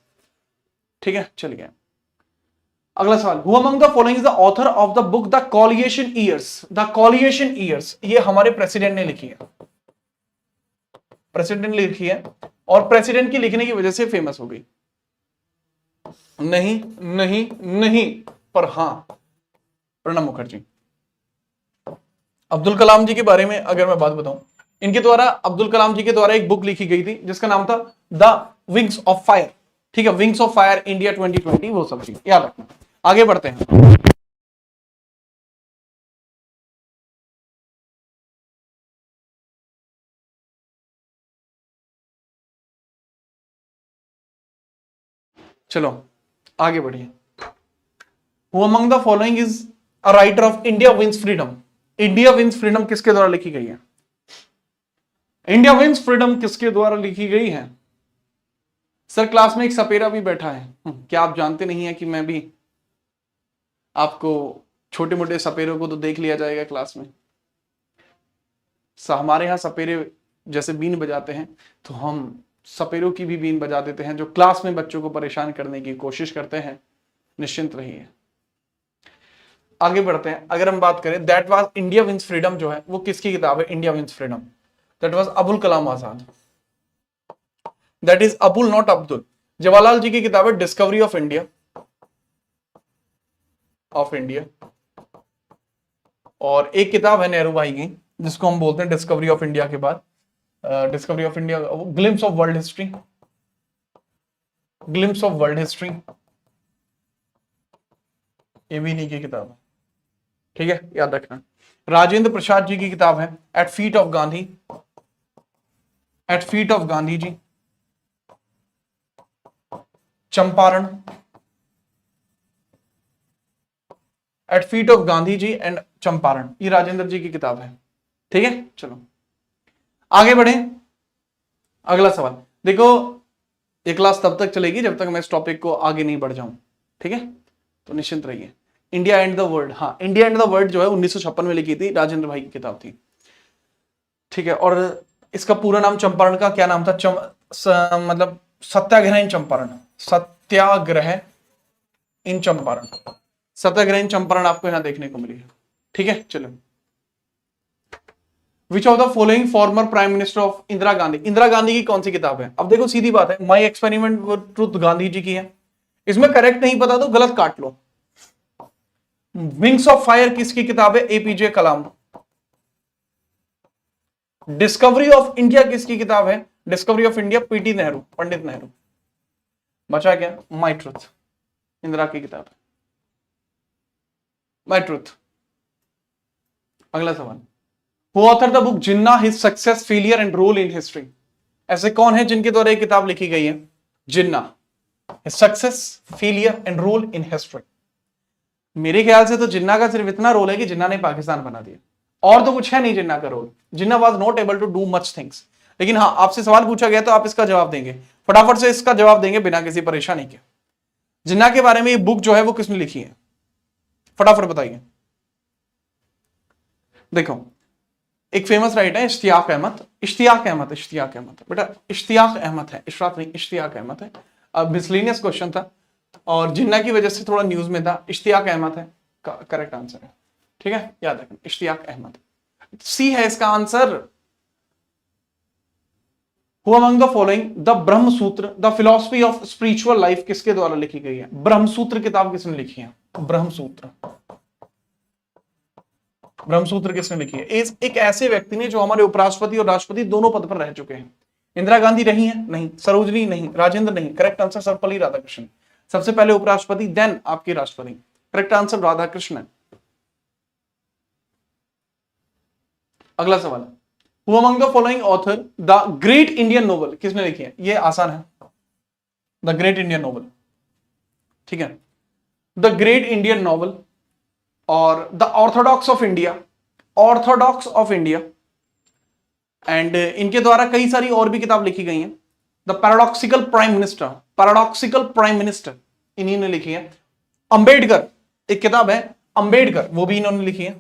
ठीक है, चलिए अगला सवाल। Who among the following is the author of the book the coalition years? The coalition years ये हमारे प्रेसिडेंट ने लिखी है, प्रेसिडेंट ने लिखी है, और प्रेसिडेंट की लिखने की वजह से फेमस हो गई। नहीं नहीं नहीं, पर हां प्रणब मुखर्जी। अब्दुल कलाम जी के बारे में अगर मैं बात बताऊं, इनके द्वारा, अब्दुल कलाम जी के द्वारा एक बुक लिखी गई थी जिसका नाम था द विंग्स ऑफ फायर। ठीक है, विंग्स ऑफ फायर इंडिया 2020, वो सब चीज याद रखना। आगे बढ़ते हैं। चलो आगे बढ़िए। Who among the following is a writer of India wins freedom? India wins freedom किसके द्वारा लिखी गई है? इंडिया विंस फ्रीडम किसके द्वारा लिखी गई है? सर क्लास में एक सपेरा भी बैठा है, क्या आप जानते नहीं है कि मैं भी आपको, छोटे मोटे सपेरों को तो देख लिया जाएगा क्लास में। हमारे यहाँ सपेरे जैसे बीन बजाते हैं, तो हम सपेरों की भी बीन बजा देते हैं, जो क्लास में बच्चों को परेशान करने की कोशिश करते हैं। निश्चिंत रहिए, आगे बढ़ते हैं। अगर हम बात करें that was India wins freedom जो है वो किसकी किताब है? India wins freedom, that was Abul Kalam Azad. That is Abul not Abdul. Jawaharlal ji की किताब है discovery of India, of India. और एक किताब है नेहरू भाई की जिसको हम बोलते हैं डिस्कवरी ऑफ इंडिया के बाद, discovery of India, glimpse of world history, glimpse of world history. ये भी इन्हीं की किताब है, ठीक है, याद रखना। राजेंद्र प्रसाद जी की किताब है eight feet of Gandhi, eight feet of Gandhi ji, Champaran, eight feet of Gandhi ji and Champaran, ये राजेंद्र जी की किताब है, ठीक है। चलो आगे बढ़े, अगला सवाल देखो। ये क्लास तब तक चलेगी जब तक मैं इस टॉपिक को आगे नहीं बढ़ जाऊं, ठीक है, तो निश्चिंत रहिए। इंडिया एंड द वर्ल्ड, हाँ, इंडिया एंड द वर्ल्ड जो है 1956 में लिखी थी, राजेंद्र भाई की किताब थी, ठीक है। और इसका पूरा नाम चंपारण का क्या नाम था? मतलब सत्याग्रह इन चंपारण, सत्याग्रह इन चंपारण, सत्याग्रह इन चंपारण आपको यहां देखने को मिली है, ठीक है। चलो, विच of the following former prime minister of Indira Gandhi, Indira Gandhi की कौन सी किताब है? अब देखो सीधी बात है, my experiment with truth Gandhi ji की है, इसमें करेक्ट नहीं पता तो गलत काट लो। विंग्स ऑफ फायर किसकी किताब है? APJ Kalam. Discovery of India किसकी किताब है? Discovery of India PT Nehru, Pandit Nehru. बचा क्या? माई ट्रूथ, इंदिरा की किताब है, माई ट्रूथ। अगला सवाल, who author the book Jinnah, his success, failure and role in history. ऐसे कौन है जिनके द्वारा एक किताब लिखी गई है? Jinnah, his success, failure and role in history. मेरे ख्याल से तो जिन्ना का सिर्फ इतना रोल है कि जिन्ना ने पाकिस्तान बना दिया, और तो कुछ है नहीं जिन्ना का role. Jinnah was not able to do much things. लेकिन हाँ, आपसे सवाल पूछा गया तो आप इसका जवाब देंगे, फटाफट से इसका जवाब देंगे बिना किसी परेशानी के। जिन्ना के बारे में ये बुक जो है वो किसने लिखी है? फटाफट बताइए। देखो, एक फेमस राइटर है इश्तियाक अहमद, इश्तियाक अहमद, इश्तियाक अहमद, बेटा इश्तियाक अहमद है, इशराक नहीं, इश्तियाक अहमद है। अब मिसलेनियस क्वेश्चन था और जिन्ना की वजह से थोड़ा न्यूज में था। इश्तियाक अहमद है करेक्ट आंसर है, ठीक है, याद रखना, इश्तियाक अहमद, सी है इसका answer. Who among the following the ब्रह्म सूत्र, the philosophy of spiritual life किसके द्वारा लिखी गई है? ब्रह्म सूत्र किताब किसने लिखी है? ब्रह्म सूत्र, ब्रह्म सूत्र किसने लिखी है? एक ऐसे व्यक्ति ने जो हमारे उपराष्ट्रपति और राष्ट्रपति दोनों पद पर रह चुके हैं। इंदिरा गांधी रही हैं? नहीं। सरोजनी नहीं। राजेंद्र नहीं। करेक्ट आंसर सर्वपल्ली राधाकृष्णन, सबसे पहले उपराष्ट्रपति देन आपके राष्ट्रपति। Correct answer Radhakrishnan. अगला सवाल, who among the following author the great Indian novel किसने लिखी है? ये आसान है, द ग्रेट इंडियन नोवेल, ठीक है, द ग्रेट इंडियन नोवेल और the Orthodox of India, Orthodox of India. And इनके द्वारा कई सारी और भी किताब लिखी गई हैं। The paradoxical prime minister, paradoxical prime minister इन्हीं ने लिखी है। अंबेडकर एक किताब है, अंबेडकर, वो भी इन्होंने लिखी है।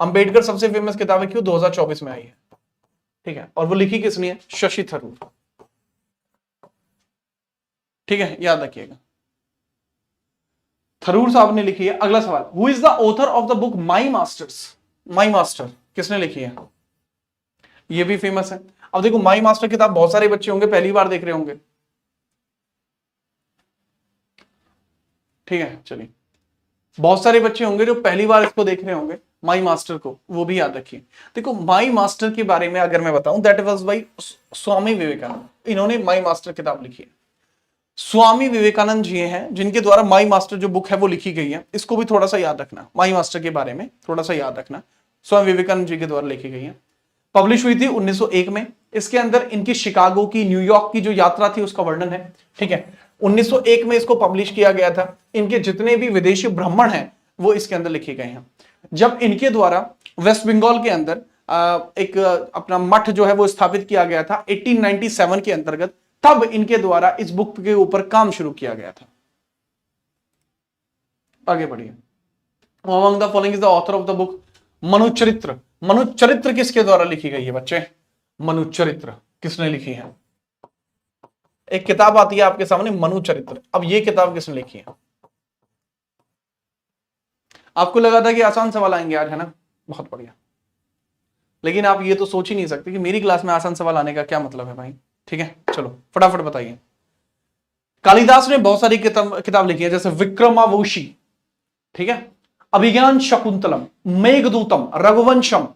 अंबेडकर सबसे फेमस किताब है, क्यों? 2024 में आई है, ठीक है, और वो लिखी किसने है? शशि थरूर, ठीक है, याद रखिएगा, थरूर साहब ने लिखी है। अगला सवाल, who is the author of the book my masters, my master किसने लिखी है? ये भी फेमस है। अब देखो, माई मास्टर किताब बहुत सारे बच्चे होंगे पहली बार देख रहे होंगे, ठीक है, चलिए, बहुत सारे बच्चे होंगे जो पहली बार इसको देख रहे होंगे, माई मास्टर को, वो भी याद रखिए। देखो, माई मास्टर के बारे में अगर मैं बताऊं, that was bye Swami Vivekananda, इन्होंने माई मास्टर किताब लिखी है। स्वामी विवेकानंद जी हैं जिनके द्वारा माई मास्टर जो बुक है वो लिखी गई है। इसको भी थोड़ा सा याद रखना, माई मास्टर के बारे में थोड़ा सा याद रखना, स्वामी विवेकानंद जी के द्वारा लिखी गई है। पब्लिश हुई थी 1901 में। इसके अंदर इनकी शिकागो की, न्यूयॉर्क की जो यात्रा थी उसका वर्णन है, ठीक है। 1901 में इसको पब्लिश किया गया था। इनके जितने भी विदेशी ब्राह्मण हैं वो इसके अंदर लिखे गए हैं। जब इनके द्वारा वेस्ट बंगाल के अंदर एक अपना मठ जो है वो स्थापित किया गया था 1897 के अंतर्गत, तब इनके द्वारा इस बुक के ऊपर काम शुरू किया गया था। आगे बढ़िए, among the following is the author of the book Manucharitra. Manucharitra किसके द्वारा लिखी गई है बच्चे? मनुचरित्र किसने लिखी है? एक किताब आती है आपके सामने, मनुचरित्र। अब ये किताब किसने लिखी है? आपको लगा था कि आसान सवाल आएंगे आज, है ना? बहुत बढ़िया। लेकिन आप ये तो सोच ही नहीं सकते कि मेरी क्लास में आसान सवाल आने का क्या मतलब है भाई, ठीक है। चलो फटाफट बताइए। कालिदास ने बहुत सारी किताब लिखी है, जैसे विक्रमावोशी, ठीक है, अभिज्ञान शकुंतलम, मेघदूतम, रघुवंशम,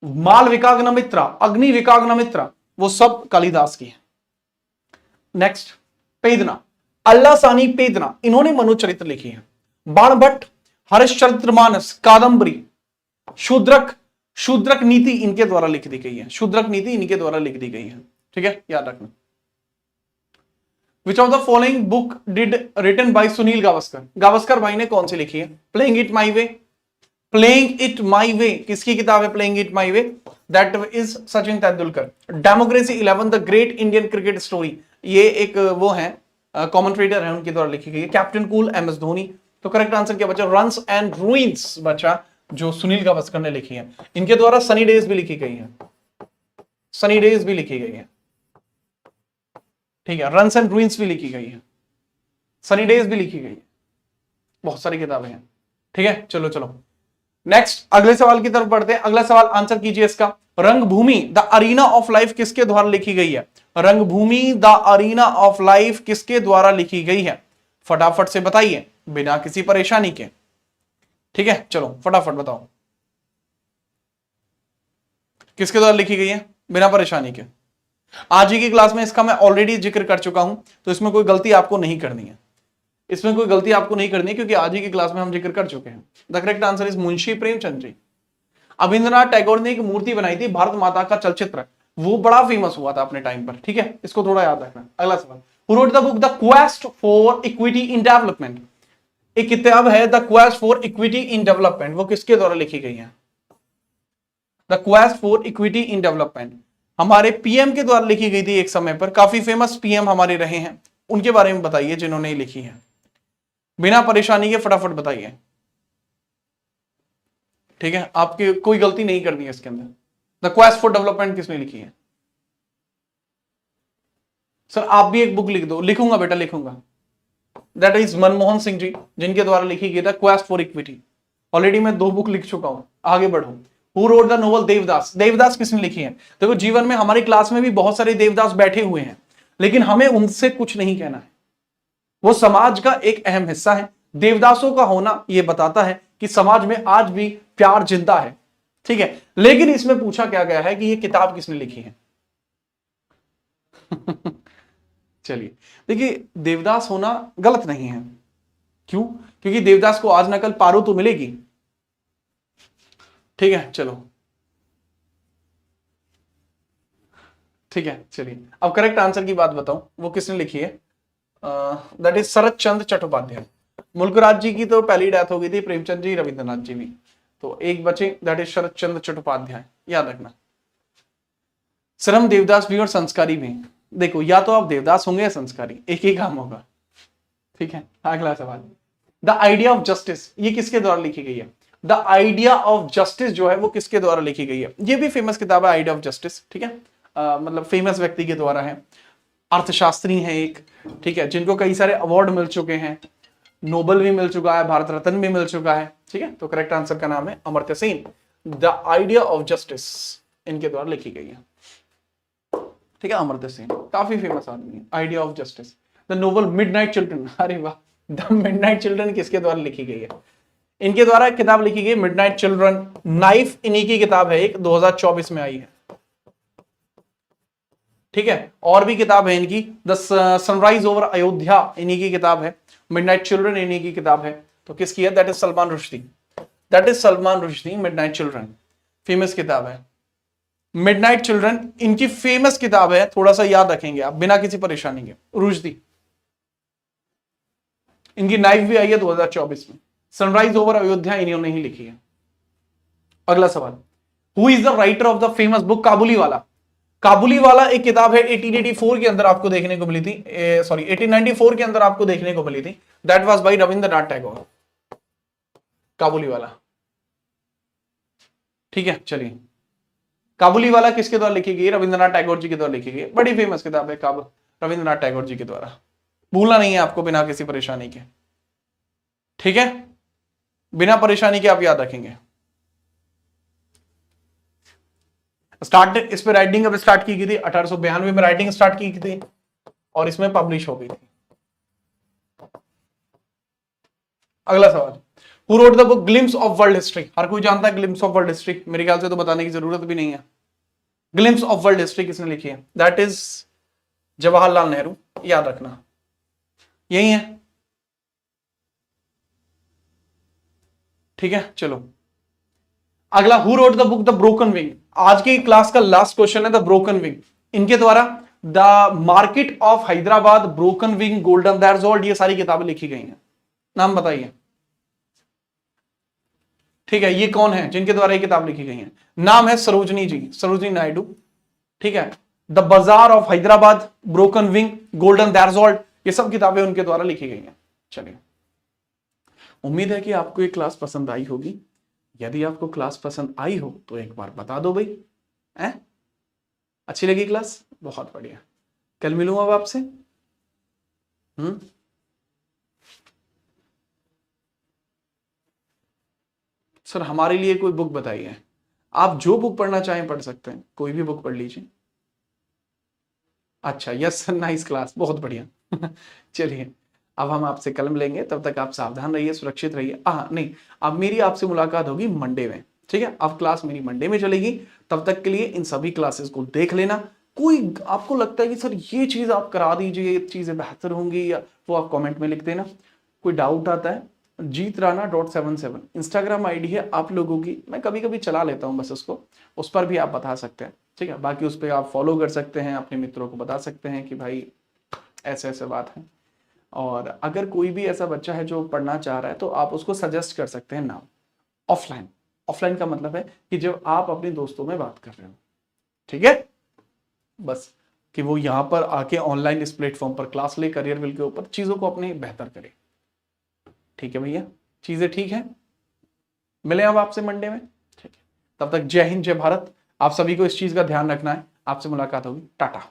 मालविकाग्निमित्रा, अग्निविकाग्निमित्रा, वो सब कालिदास की है। नेक्स्ट, पेदना। अल्लासानी पेदना, इन्होंने मनुचरित्र लिखी है। बाणभट्ट, हरिश्चंद्रमानस, कादंबरी, शूद्रक नीति इनके द्वारा लिख दी गई है। शूद्रक नीति इनके द्वारा लिख दी गई है। ठीक है, याद रखना। Which of the following book did written by Sunil Gavaskar, Gavaskar भाई ने कौन सी लिखी है? Playing it my way, playing it my way किसकी किताब है? Playing it my way, that is Sachin Tendulkar. Democracy 11 the great Indian cricket story, ये एक वो है कमेंटेटर है, उनके द्वारा लिखी गई है। Captain cool, M S Dhoni. तो करेक्ट आंसर क्या बचा? रन्स एंड रूइंस बचा, जो सुनील गावस्कर ने लिखी है। इनके द्वारा सनी डेज भी लिखी गई है, सनी डेज भी लिखी गई है। ठीक है, रन्स एंड रूइंस भी लिखी गई है, सनी डेज भी लिखी गई है, बहुत सारी किताबें हैं। ठीक है, चलो चलो नेक्स्ट अगले सवाल की तरफ बढ़ते हैं। अगला सवाल आंसर कीजिए इसका। रंगभूमि द अरीना ऑफ लाइफ किसके द्वारा लिखी गई है? रंगभूमि द अरीना ऑफ लाइफ किसके द्वारा लिखी गई है? फटाफट से बताइए, बिना किसी परेशानी के। ठीक है, चलो फटाफट बताओ, किसके द्वारा लिखी गई है बिना परेशानी के? आज ही की क्लास में इसका मैं ऑलरेडी जिक्र कर चुका हूं, तो इसमें कोई गलती आपको नहीं करनी है, इसमें कोई गलती आपको नहीं करनी है, क्योंकि आज ही की क्लास में हम जिक्र कर चुके हैं। The correct answer is Munshi Premchand ji. Rabindranath Tagore ने एक मूर्ति बनाई थी, भारत माता का चलचित्र, वो बड़ा फेमस हुआ था अपने टाइम पर। ठीक है, इसको थोड़ा याद रखना। अगला सवाल, who wrote the book the quest for equity in development, एक किताब है the quest for equity in development, वो किसके द्वारा लिखी गई है? The quest for equity in development हमारे पीएम के द्वारा लिखी गई थी एक समय पर, काफी फेमस पीएम हमारे रहे हैं, उनके बारे में बताइए जिन्होंने लिखी है, बिना परेशानी के फटाफट बताइए। ठीक है, आपकी कोई गलती नहीं करनी है इसके अंदर। द क्वेस्ट फॉर डेवलपमेंट किसने लिखी है? सर आप भी एक बुक लिख दो। लिखूंगा बेटा, लिखूंगा। दैट इज मनमोहन सिंह जी, जिनके द्वारा लिखी गई the quest for equity. Already मैं 2 बुक लिख चुका हूं, आगे बढ़ू। Who wrote the novel Devdas, Devdas किसने लिखी है? देखो जीवन में हमारी क्लास में भी बहुत सारे देवदास बैठे हुए हैं, लेकिन हमें उनसे कुछ नहीं कहना है, वो समाज का एक अहम हिस्सा है। देवदासों का होना यह बताता है कि समाज में आज भी प्यार जिंदा है। ठीक है, लेकिन इसमें पूछा क्या गया है कि यह किताब किसने लिखी है? चलिए देखिए, देवदास होना गलत नहीं है। क्यों? क्योंकि देवदास को आज न कल पारो तो मिलेगी। ठीक है, चलो ठीक है, चलिए अब करेक्ट आंसर की बात बताऊं, वो किसने लिखी है? दैट इज शरद चंद्र चट्टोपाध्याय। मुल्कराज जी की तो पहली डेथ हो गई थी, प्रेमचंद जी, रविंद्रनाथ जी भी, तो एक बचे, दैट इज शरद चंद्र चट्टोपाध्याय, याद रखना। सर हम देवदास भी और संस्कारी भी, देखो या तो आप देवदास होंगे या संस्कारी, एक ही काम होगा। ठीक है, अगला सवाल, द आइडिया ऑफ जस्टिस, ये किसके द्वारा लिखी गई है? द आइडिया ऑफ जस्टिस जो है वो किसके द्वारा लिखी गई है? ये भी फेमस किताब है, आइडिया ऑफ जस्टिस। ठीक है, मतलब फेमस व्यक्ति के द्वारा है, अर्थशास्त्री है एक, ठीक है, जिनको कई सारे अवार्ड मिल चुके हैं, नोबेल भी मिल चुका है, भारत रत्न भी मिल चुका है। ठीक है, तो करेक्ट आंसर का नाम है Amartya Sen. The idea of justice इनके द्वारा लिखी गई है। ठीक है, अमर्त्य सेन काफी फेमस आदमी है। Idea of justice. The novel midnight children, अरे वाह, द मिडनाइट चिल्ड्रन किसके द्वारा लिखी गई है? इनके द्वारा किताब लिखी गई मिडनाइट चिल्ड्रन। नाइफ इन्हीं की किताब है, एक 2024 में आई है। ठीक है, और भी किताब है इनकी, द सनराइज ओवर अयोध्या इन्हीं की किताब है, मिडनाइट चिल्ड्रन इन्हीं की किताब है। तो किसकी है? That is Salman Rushdie. That is Salman Rushdie, midnight children famous किताब है। मिडनाइट चिल्ड्रन इनकी फेमस किताब है, थोड़ा सा याद रखेंगे आप बिना किसी परेशानी के। रुश्दी, इनकी नाइफ भी आई है 2024 में। सनराइज ओवर अयोध्या इन्होंने ही लिखी है। अगला सवाल, who is the writer of the famous book Kabuliwala? काबुली वाला एक किताब है, 1884 के अंदर आपको देखने को मिली थी, सॉरी 1894 के अंदर आपको देखने को मिली थी। That was by Rabindranath Tagore, Kabuliwala. ठीक है, चलिए, काबुली वाला किसके द्वारा लिखी गई? रविंद्रनाथ टैगोर जी के द्वारा लिखी गई, बड़ी फेमस किताब है रविंद्रनाथ टैगोर जी के द्वारा। भूलना नहीं है आपको बिना किसी परेशानी के। ठीक है, बिना परेशानी के आप याद रखेंगे। स्टार्ट इस पे राइटिंग अब स्टार्ट की गई थी 1892 में, राइटिंग स्टार्ट की गई थी और इसमें पब्लिश हो गई थी। अगला सवाल, who wrote the book glimpses of world history? हर कोई जानता है ग्लिम्स ऑफ वर्ल्ड हिस्ट्री, मेरे ख्याल से तो बताने की जरूरत भी नहीं है। ग्लिम्स ऑफ वर्ल्ड हिस्ट्री किसने लिखी है? दैट इज जवाहरलाल नेहरू, याद रखना। यही है, ठीक है। चलो अगला, who wrote the book the broken wing. आज की क्लास का लास्ट क्वेश्चन है द ब्रोकन विंग। इनके द्वारा the market of Hyderabad, broken wing, golden that's, ये सारी किताबें लिखी गई हैं। नाम बताइए, ठीक है। ये कौन है जिनके द्वारा ये किताब लिखी गई है? नाम है सरोजनी जी, सरोजनी नायडू, ठीक है। द बाजार of Hyderabad, broken wing, golden that's, ये सब किताबें उनके द्वारा लिखी गई हैं। चलिए, उम्मीद है कि आपको ये क्लास पसंद आई होगी। यदि आपको क्लास पसंद आई हो तो एक बार बता दो भाई, हैं? अच्छी लगी क्लास? बहुत बढ़िया। कल मिलूंगा अब आपसे। सर हमारे लिए कोई बुक बताइए। आप जो बुक पढ़ना चाहें पढ़ सकते हैं, कोई भी बुक पढ़ लीजिए। अच्छा, यस सर, नाइस क्लास, बहुत बढ़िया। चलिए, अब हम आपसे कलम लेंगे, तब तक आप सावधान रहिए, सुरक्षित रहिए। नहीं, अब मेरी आपसे मुलाकात होगी मंडे में, ठीक है। अब क्लास मेरी मंडे में चलेगी, तब तक के लिए इन सभी क्लासेस को देख लेना। कोई आपको लगता है कि सर ये चीज आप करा दीजिए, ये चीजें बेहतर होंगी, या वो आप कमेंट में लिख देना। कोई डाउट आता है, GeetRana.77 इंस्टाग्राम आईडी है आप लोगों की, मैं कभी कभी चला लेता हूँ बस उसको, उस पर भी आप बता सकते हैं, ठीक है। बाकी उस पर आप फॉलो कर सकते हैं, अपने मित्रों को बता सकते हैं कि भाई ऐसे ऐसे बात है। और अगर कोई भी ऐसा बच्चा है जो पढ़ना चाह रहा है तो आप उसको सजेस्ट कर सकते हैं नाम। ऑफलाइन, ऑफलाइन का मतलब है कि जब आप अपने दोस्तों में बात कर रहे हो, ठीक है, बस कि वो यहां पर आके ऑनलाइन इस प्लेटफॉर्म पर क्लास ले, करियर विल के ऊपर चीजों को अपने बेहतर करे। ठीक है भैया, चीजें ठीक है। मिले अब आपसे मंडे में, ठीक है। तब तक जय हिंद, जय भारत। आप सभी को इस चीज का ध्यान रखना है। आपसे मुलाकात होगी, टाटा।